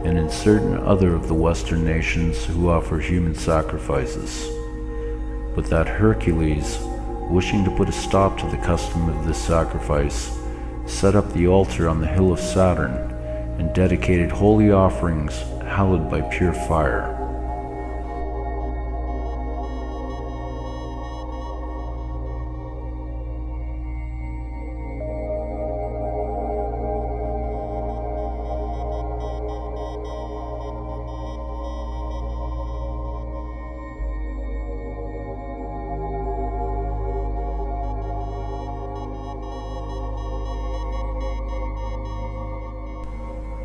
and in certain other of the western nations who offer human sacrifices. But that Hercules, wishing to put a stop to the custom of this sacrifice, set up the altar on the hill of Saturn, and dedicated holy offerings hallowed by pure fire.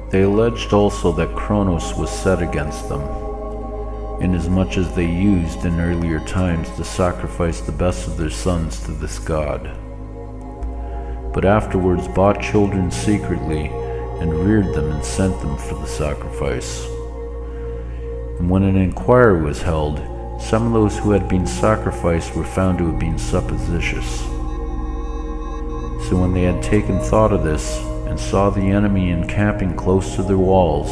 They alleged also that Kronos was set against them, inasmuch as they used in earlier times to sacrifice the best of their sons to this god, but afterwards bought children secretly and reared them and sent them for the sacrifice. And when an inquiry was held, some of those who had been sacrificed were found to have been supposititious. So when they had taken thought of this, and saw the enemy encamping close to their walls,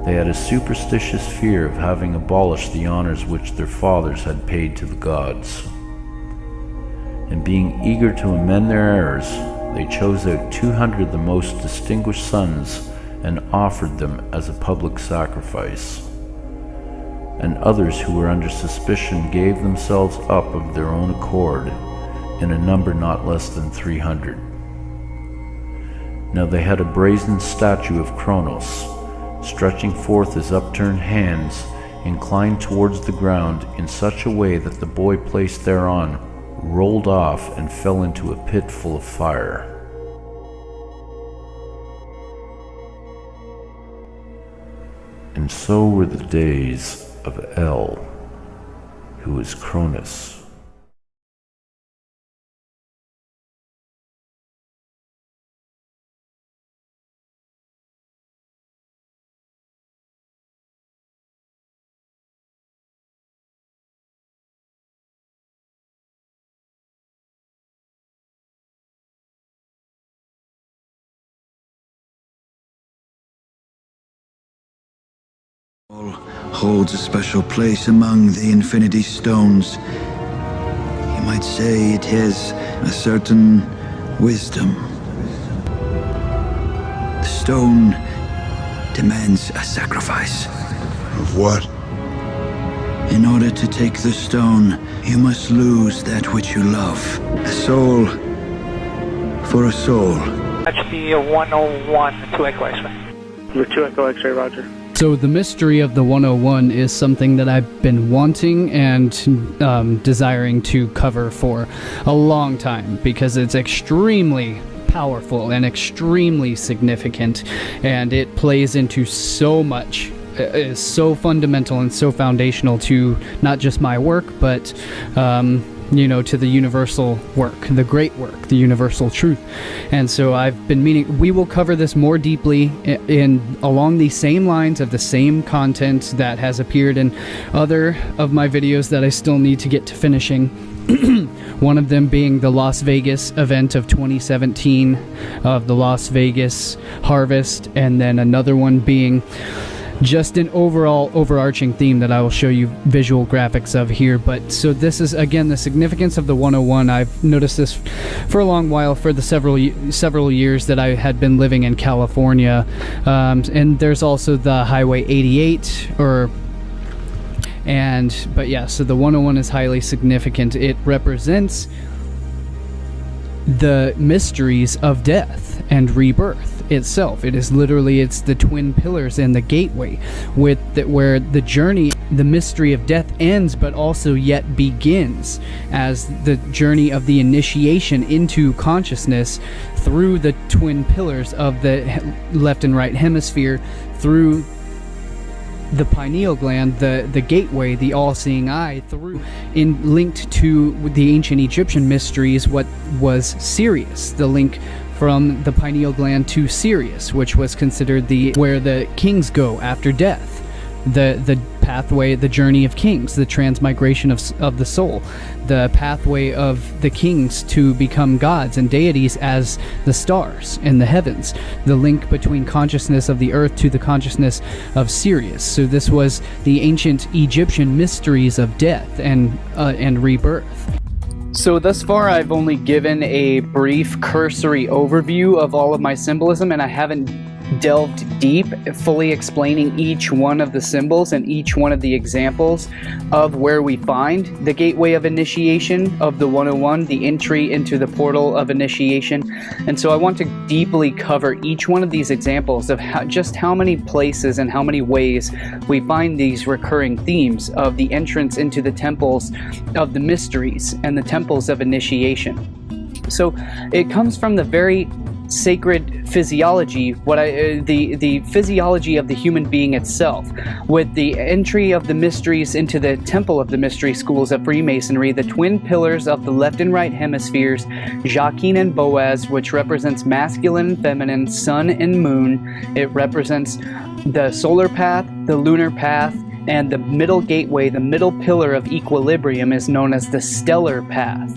they had a superstitious fear of having abolished the honors which their fathers had paid to the gods. And being eager to amend their errors, they chose out 200 of the most distinguished sons and offered them as a public sacrifice. And others who were under suspicion gave themselves up of their own accord, in a number not less than 300. Now they had a brazen statue of Kronos, stretching forth his upturned hands, inclined towards the ground in such a way that the boy placed thereon rolled off and fell into a pit full of fire. And so were the days of El, who is Cronus. Holds a special place among the Infinity Stones. You might say it has a certain wisdom. The stone demands a sacrifice. Of what? In order to take the stone, you must lose that which you love. A soul for a soul. That's the 101 2 Echo X-ray. The 2 Echo X-ray, roger. So the mystery of the 101 is something that I've been wanting and desiring to cover for a long time, because it's extremely powerful and extremely significant, and it plays into so much. It is so fundamental and so foundational to not just my work, but to the universal work, the great work, the universal truth. And so I've been meaning, we will cover this more deeply along the same lines of the same content that has appeared in other of my videos that I still need to get to finishing. One of them being the Las Vegas event of 2017, of the Las Vegas harvest, and then another one being just an overall overarching theme that I will show you visual graphics of here. But so this is again the significance of the 101. I've noticed this for a long while, for the several years that I had been living in California, and there's also the Highway 88 but yeah, so the 101 is highly significant. It represents the mysteries of death and rebirth itself. It is literally, it's the twin pillars and the gateway where the journey, the mystery of death ends, but also yet begins as the journey of the initiation into consciousness through the twin pillars of the left and right hemisphere, through the pineal gland, the gateway, the all-seeing eye, linked to the ancient Egyptian mysteries, what was Sirius, the link from the pineal gland to Sirius, which was considered where the kings go after death, the pathway, the journey of kings, the transmigration of the soul, the pathway of the kings to become gods and deities as the stars in the heavens, the link between consciousness of the earth to the consciousness of Sirius. So this was the ancient Egyptian mysteries of death and rebirth. So thus far I've only given a brief cursory overview of all of my symbolism, and I haven't delved deep, fully explaining each one of the symbols and each one of the examples of where we find the gateway of initiation of the 101, the entry into the portal of initiation. And so I want to deeply cover each one of these examples of just how many places and how many ways we find these recurring themes of the entrance into the temples of the mysteries and the temples of initiation. So it comes from the very sacred physiology, the physiology of the human being itself, with the entry of the mysteries into the temple of the mystery schools of Freemasonry, the twin pillars of the left and right hemispheres, Jachin and Boaz, which represents masculine and feminine, sun and moon. It represents the solar path, the lunar path, and the middle gateway, the middle pillar of equilibrium, is known as the stellar path.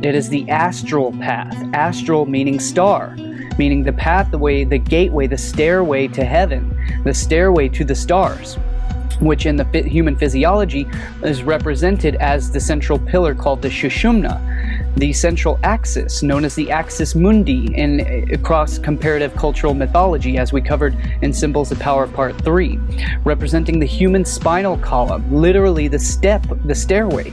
It is the astral path. Astral meaning star, meaning the pathway, the gateway, the stairway to heaven, the stairway to the stars, which in the human physiology is represented as the central pillar called the Shushumna, the central axis known as the axis mundi across comparative cultural mythology, as we covered in Symbols of Power Part 3, representing the human spinal column, literally the stairway,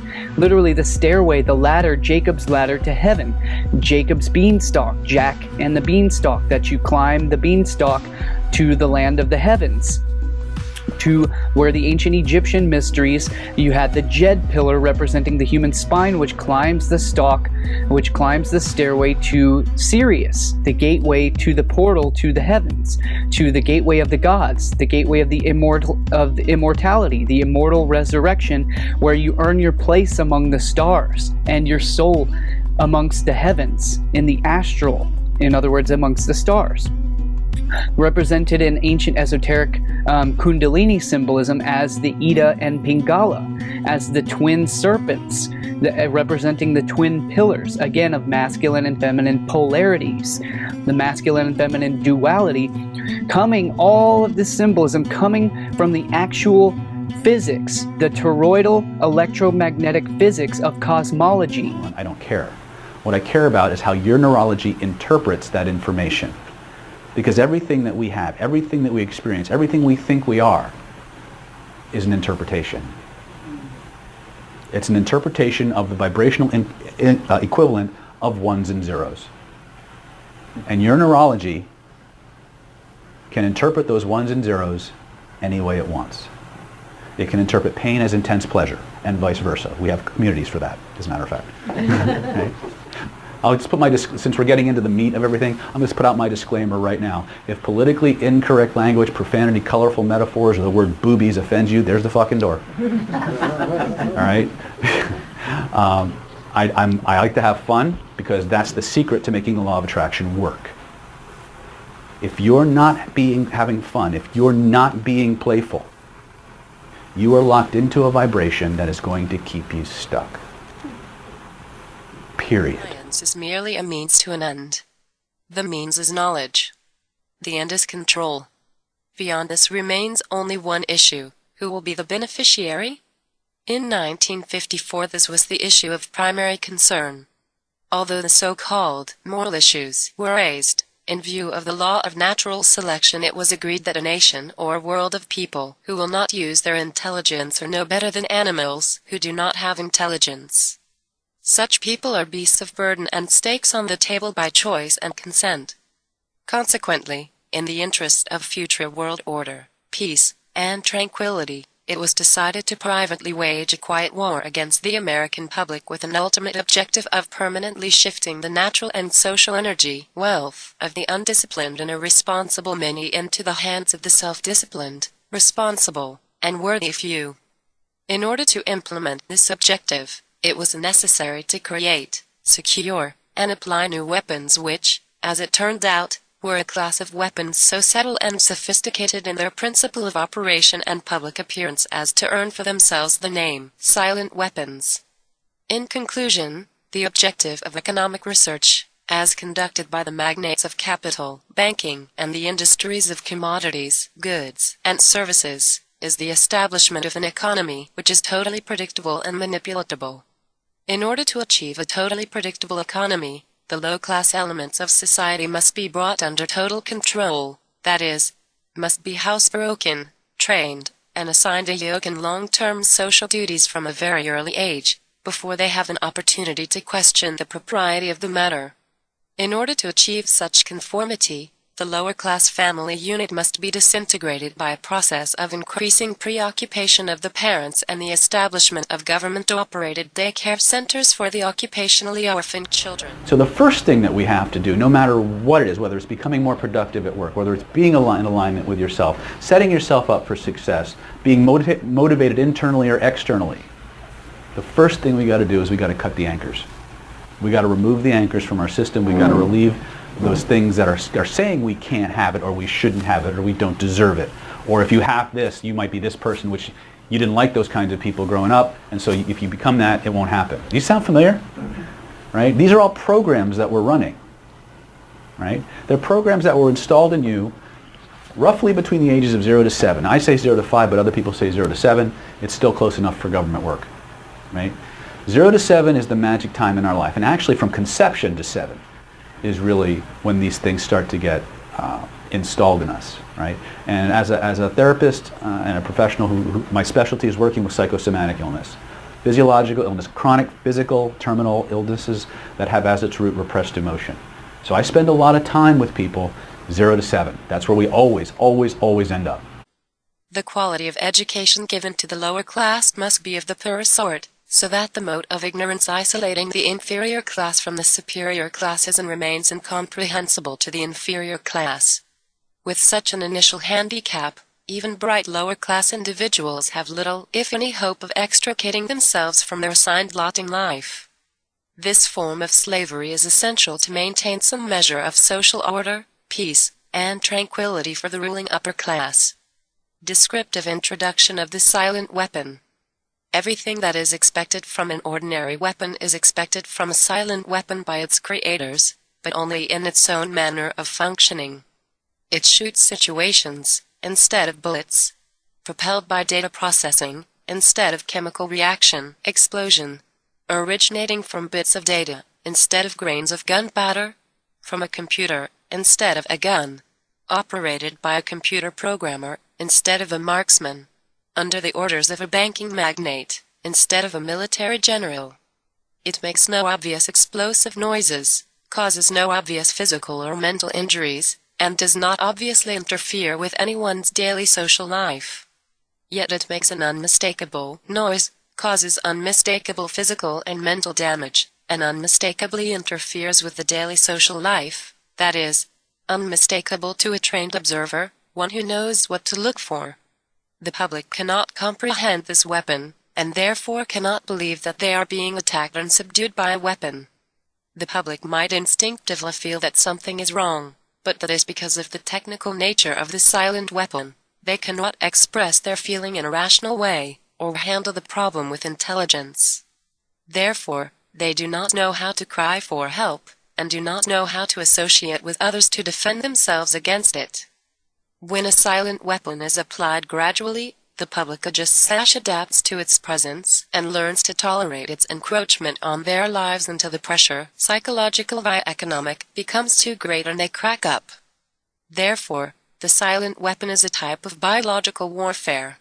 the ladder, Jacob's ladder to heaven, Jacob's beanstalk, Jack and the beanstalk, that you climb the beanstalk to the land of the heavens. To where the ancient Egyptian mysteries, you had the Jed pillar representing the human spine, which climbs the stairway to Sirius, the gateway to the portal to the heavens, to the gateway of the gods, the gateway of the immortality, the immortal resurrection, where you earn your place among the stars and your soul amongst the heavens, in the astral, in other words, amongst the stars. Represented in ancient esoteric Kundalini symbolism as the Ida and Pingala, as the twin serpents, representing the twin pillars, again, of masculine and feminine polarities, the masculine and feminine duality, all of this symbolism coming from the actual physics, the toroidal electromagnetic physics of cosmology. I don't care. What I care about is how your neurology interprets that information. Because everything that we have, everything that we experience, everything we think we are, is an interpretation. It's an interpretation of the vibrational equivalent of ones and zeros. And your neurology can interpret those ones and zeros any way it wants. It can interpret pain as intense pleasure, and vice versa. We have communities for that, as a matter of fact. Okay? I'll just put since we're getting into the meat of everything, I'm going to put out my disclaimer right now. If politically incorrect language, profanity, colorful metaphors, or the word boobies offends you, there's the fucking door. All right? I like to have fun because that's the secret to making the law of attraction work. If you're not having fun, if you're not being playful, you are locked into a vibration that is going to keep you stuck. Period. Science is merely a means to an end. The means is knowledge. The end is control. Beyond this remains only one issue: who will be the beneficiary? In 1954, this was the issue of primary concern. Although the so-called moral issues were raised, in view of the law of natural selection, it was agreed that a nation or world of people who will not use their intelligence are no better than animals who do not have intelligence. Such people are beasts of burden and stakes on the table by choice and consent. Consequently, in the interest of future world order, peace, and tranquility, it was decided to privately wage a quiet war against the American public with an ultimate objective of permanently shifting the natural and social energy, wealth, of the undisciplined and irresponsible many into the hands of the self-disciplined, responsible, and worthy few. In order to implement this objective, it was necessary to create, secure, and apply new weapons which, as it turned out, were a class of weapons so subtle and sophisticated in their principle of operation and public appearance as to earn for themselves the name silent weapons. In conclusion, the objective of economic research, as conducted by the magnates of capital, banking, and the industries of commodities, goods, and services, is the establishment of an economy which is totally predictable and manipulatable. In order to achieve a totally predictable economy, the low-class elements of society must be brought under total control, that is, must be housebroken, trained, and assigned a yoke and long-term social duties from a very early age, before they have an opportunity to question the propriety of the matter. In order to achieve such conformity, The lower class family unit must be disintegrated by a process of increasing preoccupation of the parents and the establishment of government-operated daycare centers for the occupationally orphaned children. So the first thing that we have to do, no matter what it is, whether it's becoming more productive at work, whether it's being in alignment with yourself, setting yourself up for success, being motivated internally or externally, the first thing we got to do is we got to cut the anchors. We got to remove the anchors from our system. We got to relieve those things that are saying we can't have it, or we shouldn't have it, or we don't deserve it, or if you have this, you might be this person, which you didn't like those kinds of people growing up, and so if you become that, it won't happen. Do you sound familiar? Right? These are all programs that we're running. Right? They're programs that were installed in you roughly between the ages of 0 to 7. I say 0 to 5, but other people say 0 to 7. It's still close enough for government work. Right? 0 to 7 is the magic time in our life, and actually from conception to 7 is really when these things start to get installed in us, right? And as a therapist and a professional who my specialty is working with psychosomatic illness, physiological illness, chronic physical terminal illnesses that have as its root repressed emotion. So I spend a lot of time with people 0 to 7. That's where we always end up. The quality of education given to the lower class must be of the purest sort, so that the mote of ignorance isolating the inferior class from the superior class is and remains incomprehensible to the inferior class. With such an initial handicap, even bright lower class individuals have little, if any, hope of extricating themselves from their assigned lot in life. This form of slavery is essential to maintain some measure of social order, peace, and tranquility for the ruling upper class. Descriptive introduction of the silent weapon. Everything that is expected from an ordinary weapon is expected from a silent weapon by its creators, but only in its own manner of functioning. It shoots situations, instead of bullets. Propelled by data processing, instead of chemical reaction, explosion. Originating from bits of data, instead of grains of gunpowder. From a computer, instead of a gun. Operated by a computer programmer, instead of a marksman. Under the orders of a banking magnate, instead of a military general. It makes no obvious explosive noises, causes no obvious physical or mental injuries, and does not obviously interfere with anyone's daily social life. Yet it makes an unmistakable noise, causes unmistakable physical and mental damage, and unmistakably interferes with the daily social life, that is, unmistakable to a trained observer, one who knows what to look for. The public cannot comprehend this weapon, and therefore cannot believe that they are being attacked and subdued by a weapon. The public might instinctively feel that something is wrong, but that is because of the technical nature of the silent weapon. They cannot express their feeling in a rational way, or handle the problem with intelligence. Therefore, they do not know how to cry for help, and do not know how to associate with others to defend themselves against it. When a silent weapon is applied gradually, the public adjusts/adapts to its presence and learns to tolerate its encroachment on their lives until the pressure, psychological via economic, becomes too great and they crack up. Therefore, the silent weapon is a type of biological warfare.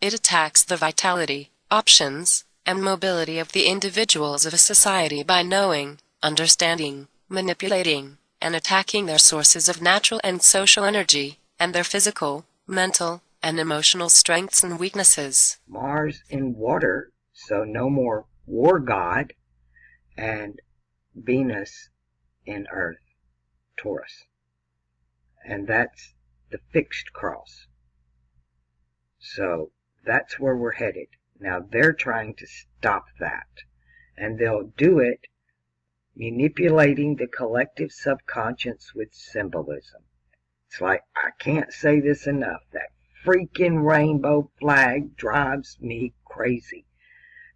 It attacks the vitality, options, and mobility of the individuals of a society by knowing, understanding, manipulating, and attacking their sources of natural and social energy, and their physical, mental, and emotional strengths and weaknesses. Mars in water, so no more war god, and Venus in Earth, Taurus. And that's the fixed cross. So that's where we're headed. Now they're trying to stop that. And they'll do it manipulating the collective subconscious with symbolism. It's like, I can't say this enough. That freaking rainbow flag drives me crazy.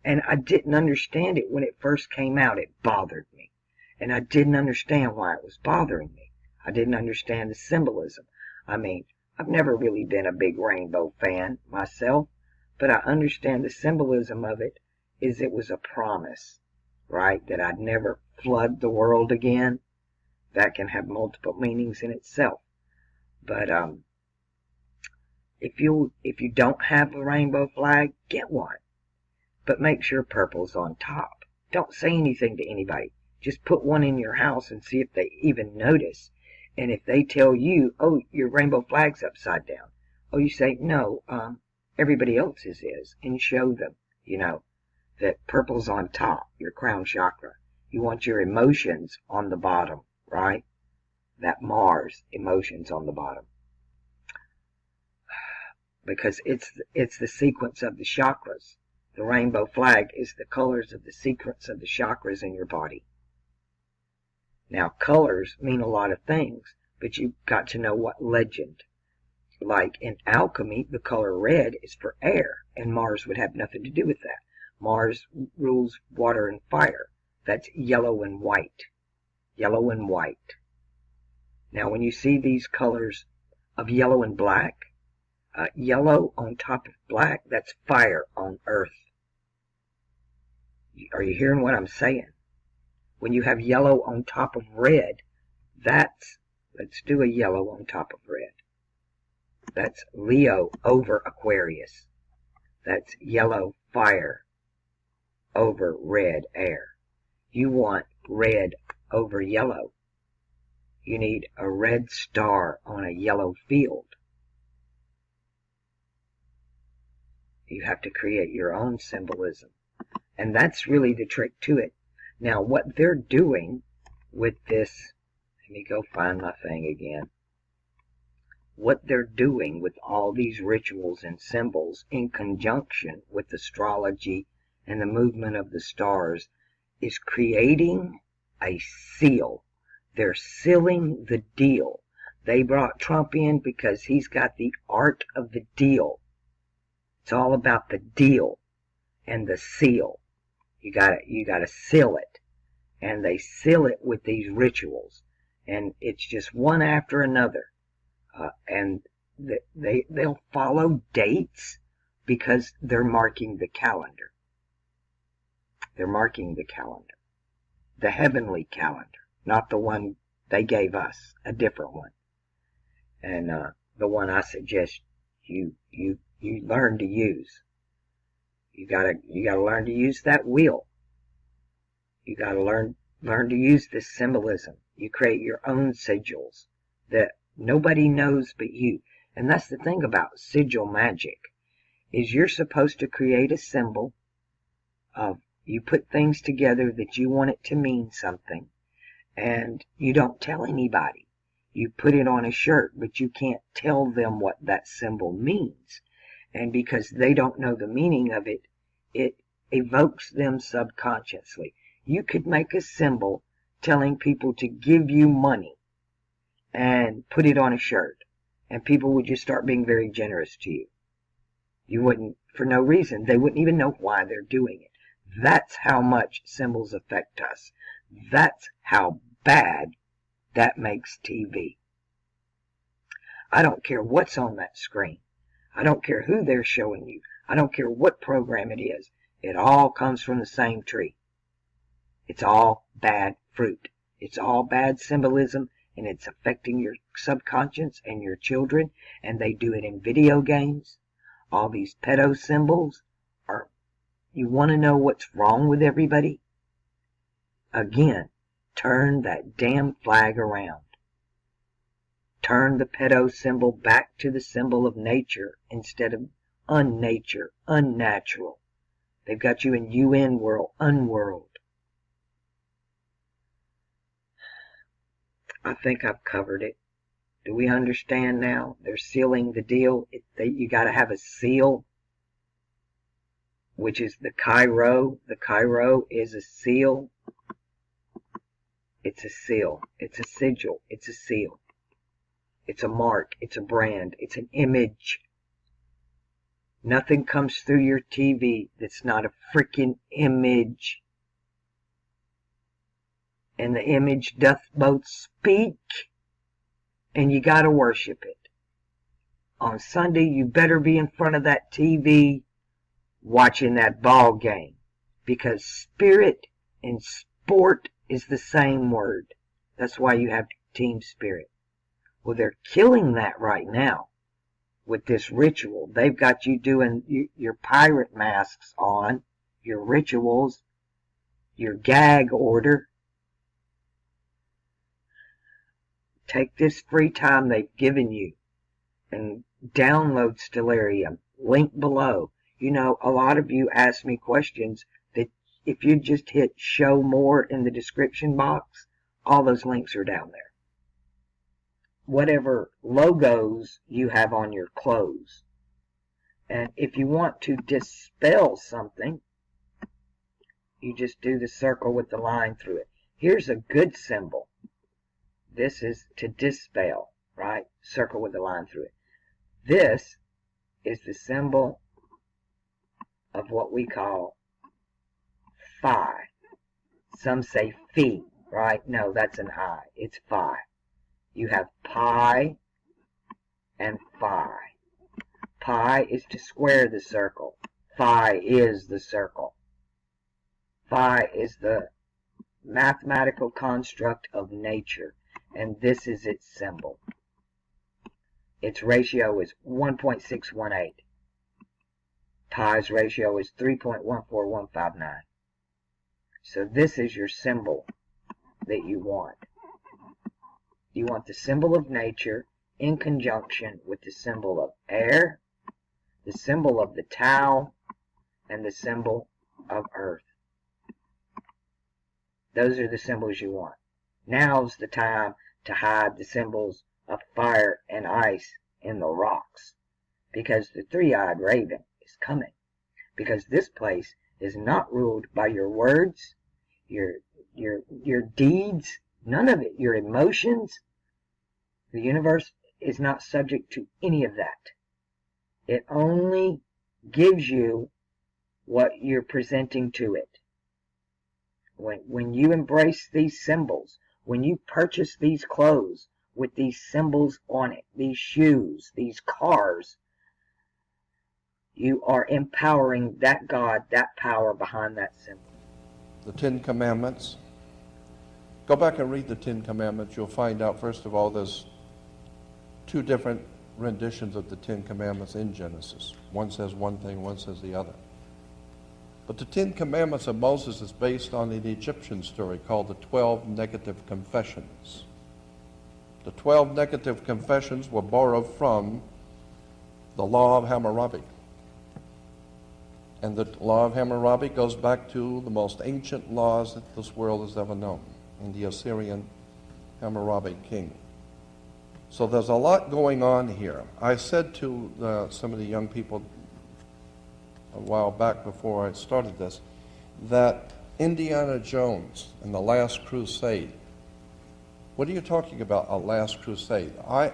And I didn't understand it when it first came out. It bothered me. And I didn't understand why it was bothering me. I didn't understand the symbolism. I mean, I've never really been a big rainbow fan myself, but I understand the symbolism of it is it was a promise, right? That I'd never flood the world again. That can have multiple meanings in itself. But if you don't have a rainbow flag, get one. But make sure purple's on top. Don't say anything to anybody. Just put one in your house and see if they even notice. And if they tell you, oh, your rainbow flag's upside down, oh, you say, no, everybody else's is, and show them, that purple's on top, your crown chakra. You want your emotions on the bottom, right? That Mars emotions on the bottom. Because it's the sequence of the chakras. The rainbow flag is the colors of the sequence of the chakras in your body. Now, colors mean a lot of things, but you've got to know what legend. Like in alchemy, the color red is for air, and Mars would have nothing to do with that. Mars rules water and fire. That's yellow and white. Yellow and white. Now, when you see these colors of yellow and black, yellow on top of black, that's fire on earth. Are you hearing what I'm saying? When you have yellow on top of red, let's do a yellow on top of red. That's Leo over Aquarius. That's yellow fire over red air. You want red over yellow. You need a red star on a yellow field. You have to create your own symbolism. And that's really the trick to it. Now, what they're doing with this, let me go find my thing again. What they're doing with all these rituals and symbols in conjunction with astrology and the movement of the stars is creating a seal. They're sealing the deal. They brought Trump in because he's got the art of the deal. It's all about the deal and the seal. You gotta seal it. And they seal it with these rituals. And it's just one after another. And they'll follow dates because they're marking the calendar. They're marking the calendar. The heavenly calendar. Not the one they gave us. A different one. And the one I suggest you learn to use. You gotta learn to use that wheel. You gotta learn to use this symbolism. You create your own sigils that nobody knows but you. And that's the thing about sigil magic, is you're supposed to create a symbol of, you put things together that you want it to mean something, and you don't tell anybody. You put it on a shirt, but you can't tell them what that symbol means. And because they don't know the meaning of it, it evokes them subconsciously. You could make a symbol telling people to give you money and put it on a shirt, and people would just start being very generous to you. You wouldn't, for no reason. They wouldn't even know why they're doing it. That's how much symbols affect us. That's how bad that makes TV. I don't care what's on that screen. I don't care who they're showing you. I don't care what program it is. It all comes from the same tree. It's all bad fruit. It's all bad symbolism, and it's affecting your subconscious and your children, and they do it in video games. All these pedo symbols are, you want to know what's wrong with everybody? Again, turn that damn flag around. Turn the pedo symbol back to the symbol of nature instead of unnature, unnatural. They've got you in UN world, unworld. I think I've covered it. Do we understand now? They're sealing the deal. You got to have a seal, which is the Chi-Rho. The Chi-Rho is a seal. It's a seal. It's a sigil. It's a seal. It's a mark. It's a brand. It's an image. Nothing comes through your TV that's not a freaking image. And the image doth both speak, and you gotta worship it. On Sunday, you better be in front of that TV watching that ball game, because spirit and sport is the same word. That's why you have team spirit. Well, they're killing that right now with this ritual. They've got you doing your pirate masks on, your rituals, your gag order. take this free time they've given you and download Stellarium. Link below. You know, a lot of you ask me questions that if you just hit show more in the description box, all those links are down there. Whatever logos you have on your clothes. And if you want to dispel something, you just do the circle with the line through it. Here's a good symbol. This is to dispel, right? Circle with the line through it. This is the symbol of what we call phi. Some say phi, right? No, that's an I. It's phi. You have pi and phi. Pi is to square the circle. Phi is the circle. Phi is the mathematical construct of nature, and this is its symbol. Its ratio is 1.618. Pi's ratio is 3.14159. So this is your symbol that you want. You want the symbol of nature in conjunction with the symbol of air, the symbol of the Tao, and the symbol of earth. Those are the symbols you want. Now's the time to hide the symbols of fire and ice in the rocks, because the three-eyed raven is coming. Because this place is not ruled by your words, your deeds, none of it, your emotions. The universe is not subject to any of that. It only gives you what you're presenting to it. When you embrace these symbols, when you purchase these clothes with these symbols on it, these shoes, these cars, you are empowering that God, that power behind that symbol. The Ten Commandments. Go back and read the Ten Commandments. You'll find out, first of all, there's two different renditions of the Ten Commandments in Genesis. One says one thing, one says the other. But the Ten Commandments of Moses is based on an Egyptian story called the 12 Negative Confessions. The 12 Negative Confessions were borrowed from the Law of Hammurabi. And the Law of Hammurabi goes back to the most ancient laws that this world has ever known, in the Assyrian Hammurabi king. So there's a lot going on here. I said to some of the young people a while back before I started this, that Indiana Jones and the Last Crusade, what are you talking about, a Last Crusade? I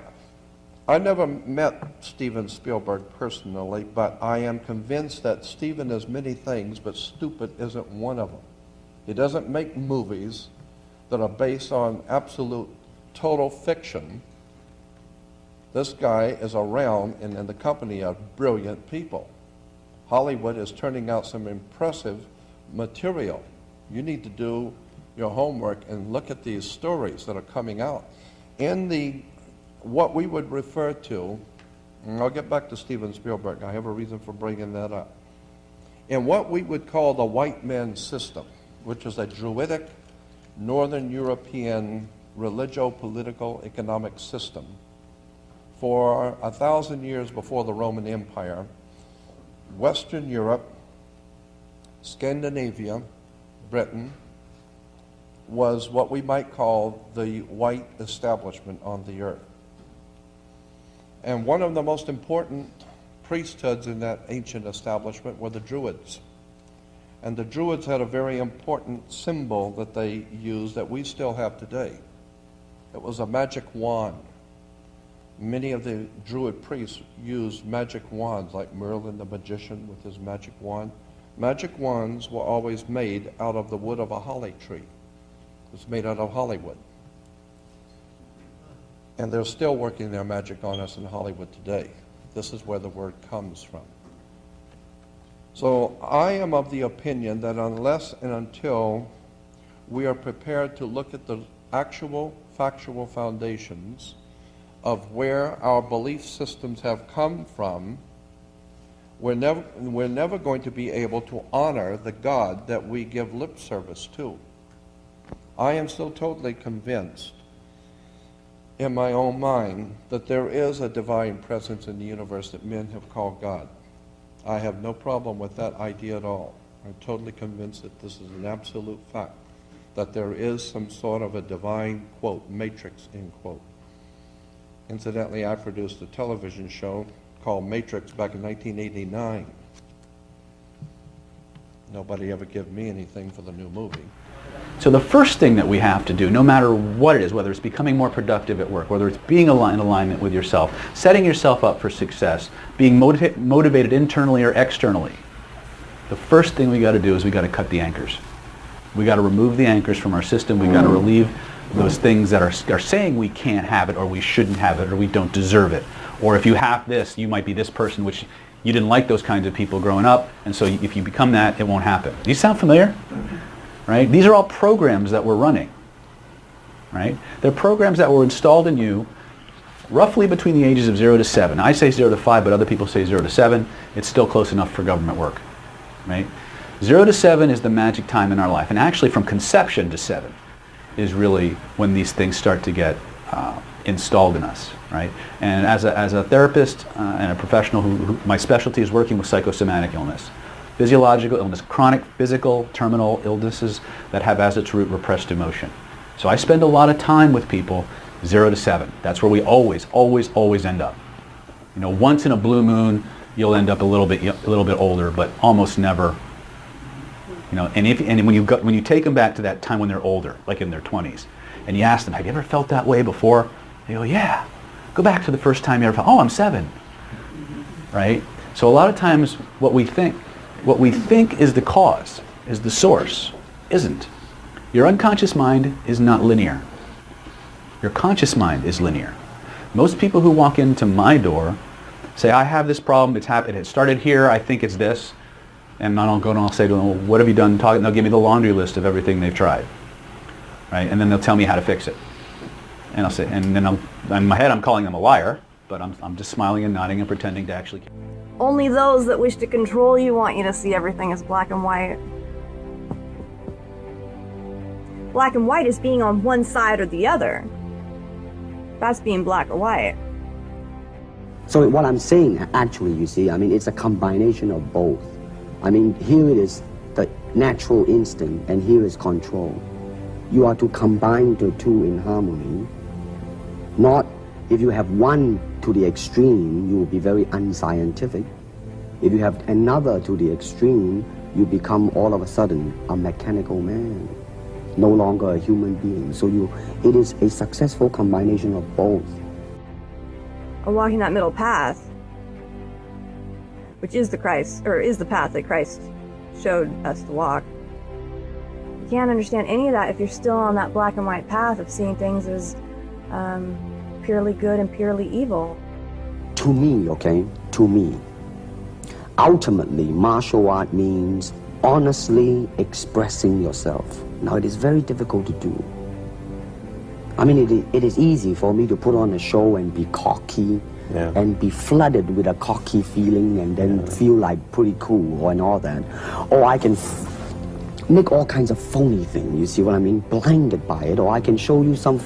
never met Steven Spielberg personally, but I am convinced that Steven is many things, but stupid isn't one of them. He doesn't make movies that are based on absolute total fiction. This guy is around and in the company of brilliant people. Hollywood is turning out some impressive material. You need to do your homework and look at these stories that are coming out. In the, what we would refer to, and I'll get back to Steven Spielberg, I have a reason for bringing that up. In what we would call the white man system, which is a Druidic, Northern European religio-political economic system, for 1,000 years before the Roman Empire, Western Europe, Scandinavia, Britain, was what we might call the white establishment on the earth. And one of the most important priesthoods in that ancient establishment were the Druids. And the Druids had a very important symbol that they used that we still have today. It was a magic wand. Many of the Druid priests used magic wands, like Merlin the magician with his magic wand. Magic wands were always made out of the wood of a holly tree. It was made out of Hollywood. And they're still working their magic on us in Hollywood today. This is where the word comes from. So I am of the opinion that unless and until we are prepared to look at the actual factual foundations of where our belief systems have come from, we're never going to be able to honor the God that we give lip service to. I am so totally convinced in my own mind that there is a divine presence in the universe that men have called God. I have no problem with that idea at all. I'm totally convinced that this is an absolute fact, that there is some sort of a divine, quote, matrix, end quote. Incidentally, I produced a television show called Matrix back in 1989. Nobody ever gave me anything for the new movie. So the first thing that we have to do, no matter what it is, whether it's becoming more productive at work, whether it's being in alignment with yourself, setting yourself up for success, being motivated internally or externally, the first thing we got to do is we got to cut the anchors. We got to remove the anchors from our system. We got to relieve those things that are saying we can't have it, or we shouldn't have it, or we don't deserve it. Or if you have this, you might be this person, which you didn't like those kinds of people growing up, and so if you become that, it won't happen. Do you sound familiar? Right? These are all programs that we're running. Right? They're programs that were installed in you roughly between the ages of 0 to 7. I say 0 to 5, but other people say 0 to 7. It's still close enough for government work. Right? 0 to 7 is the magic time in our life. And actually from conception to 7 is really when these things start to get installed in us. Right? And as a therapist and a professional who my specialty is working with psychosomatic illness. Physiological illness, chronic physical terminal illnesses that have as its root repressed emotion. So I spend a lot of time with people 0 to 7. That's where we always end up. You know, once in a blue moon, you'll end up a little bit older, but almost never. You know, and when you take them back to that time when they're older, like in their 20s, and you ask them, have you ever felt that way before? They go, yeah. Go back to the first time you ever felt, oh, I'm 7. Right? So a lot of times what we think is the cause, is the source, isn't. Your unconscious mind is not linear. Your conscious mind is linear. Most people who walk into my door say, I have this problem, it started here, I think it's this. And I'll go and I'll say to them, well, what have you done? And they'll give me the laundry list of everything they've tried. Right? And then they'll tell me how to fix it. And I'll say, and then in my head I'm calling them a liar, but I'm just smiling and nodding and pretending to actually care. Only those that wish to control you want you to see everything as black and white. Black and white is being on one side or the other. That's being black or white. So what I'm saying, actually, you see, I mean, it's a combination of both. I mean, here it is the natural instinct, and here is control. You are to combine the two in harmony. Not, if you have one to the extreme, you will be very unscientific. If you have another to the extreme, you become all of a sudden a mechanical man, no longer a human being. So it is a successful combination of both. Or walking that middle path, which is the Christ, or is the path that Christ showed us to walk. You can't understand any of that if you're still on that black and white path of seeing things as purely good and purely evil. To me, okay, to me, ultimately, martial art means honestly expressing yourself. Now, it is very difficult to do. I mean, it is easy for me to put on a show and be cocky, and be flooded with a cocky feeling and then feel like pretty cool and all that. Or I can make all kinds of phony things, you see what I mean? Blinded by it. Or I can show you some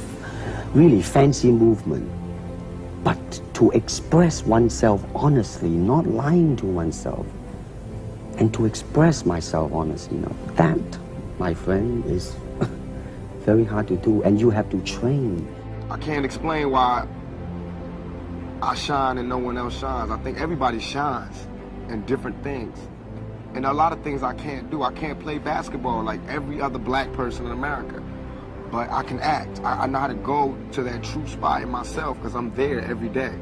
really fancy movement. But to express oneself honestly, not lying to oneself, and to express myself honestly, now that, my friend, is very hard to do, and you have to train. I can't explain why I shine and no one else shines. I think everybody shines in different things. And a lot of things I can't do. I can't play basketball like every other black person in America. But I can act. I know how to go to that true spot in myself because I'm there every day.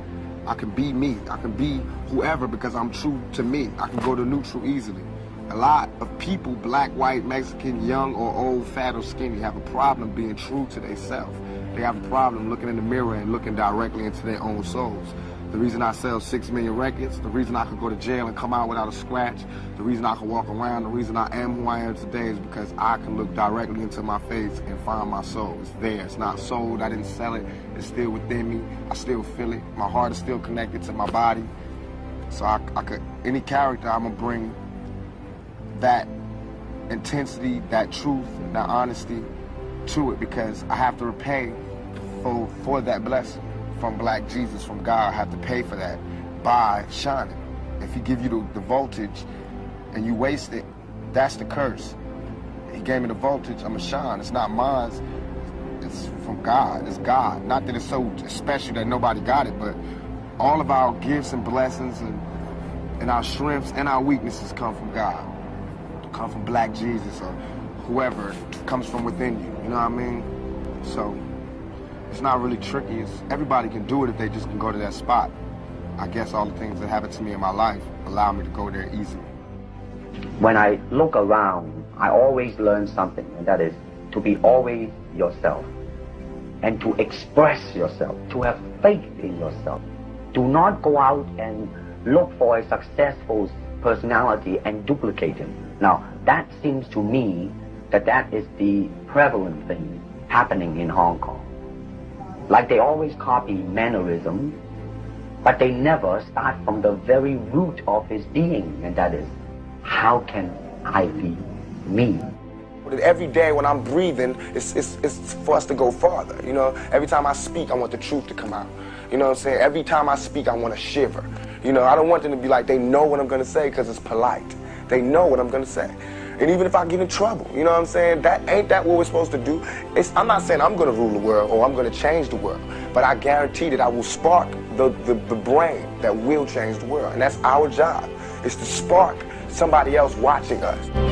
I can be me. I can be whoever because I'm true to me. I can go to neutral easily. A lot of people, black, white, Mexican, young or old, fat or skinny, have a problem being true to themselves. They have a problem looking in the mirror and looking directly into their own souls. The reason I sell 6 million records, the reason I could go to jail and come out without a scratch, the reason I can walk around, the reason I am who I am today is because I can look directly into my face and find my soul. It's there. It's not sold. I didn't sell it. It's still within me. I still feel it. My heart is still connected to my body. So I could, any character, I'm going to bring that intensity, that truth, that honesty to it because I have to repay grateful for that blessing from Black Jesus, from God. I have to pay for that by shining. If he give you the voltage and you waste it, that's the curse. He gave me the voltage, I'm going to shine. It's not mine, it's from God. It's God. Not that it's so special that nobody got it, but all of our gifts and blessings and our strengths and our weaknesses come from God. Come from Black Jesus or whoever comes from within you. You know what I mean? So it's not really tricky. Everybody can do it if they just can go to that spot. I guess all the things that happened to me in my life allow me to go there easily. When I look around, I always learn something, and that is to be always yourself and to express yourself, to have faith in yourself. Do not go out and look for a successful personality and duplicate him. Now, that seems to me that is the prevalent thing happening in Hong Kong. Like they always copy mannerism, but they never start from the very root of his being, and that is, how can I be me? Every day when I'm breathing, it's for us to go farther. You know, every time I speak, I want the truth to come out. You know what I'm saying? Every time I speak, I want to shiver. You know, I don't want them to be like, they know what I'm going to say because it's polite. They know what I'm going to say. And even if I get in trouble, you know what I'm saying? Ain't that what we're supposed to do? I'm not saying I'm going to rule the world or I'm going to change the world, but I guarantee that I will spark the brain that will change the world. And that's our job, is to spark somebody else watching us.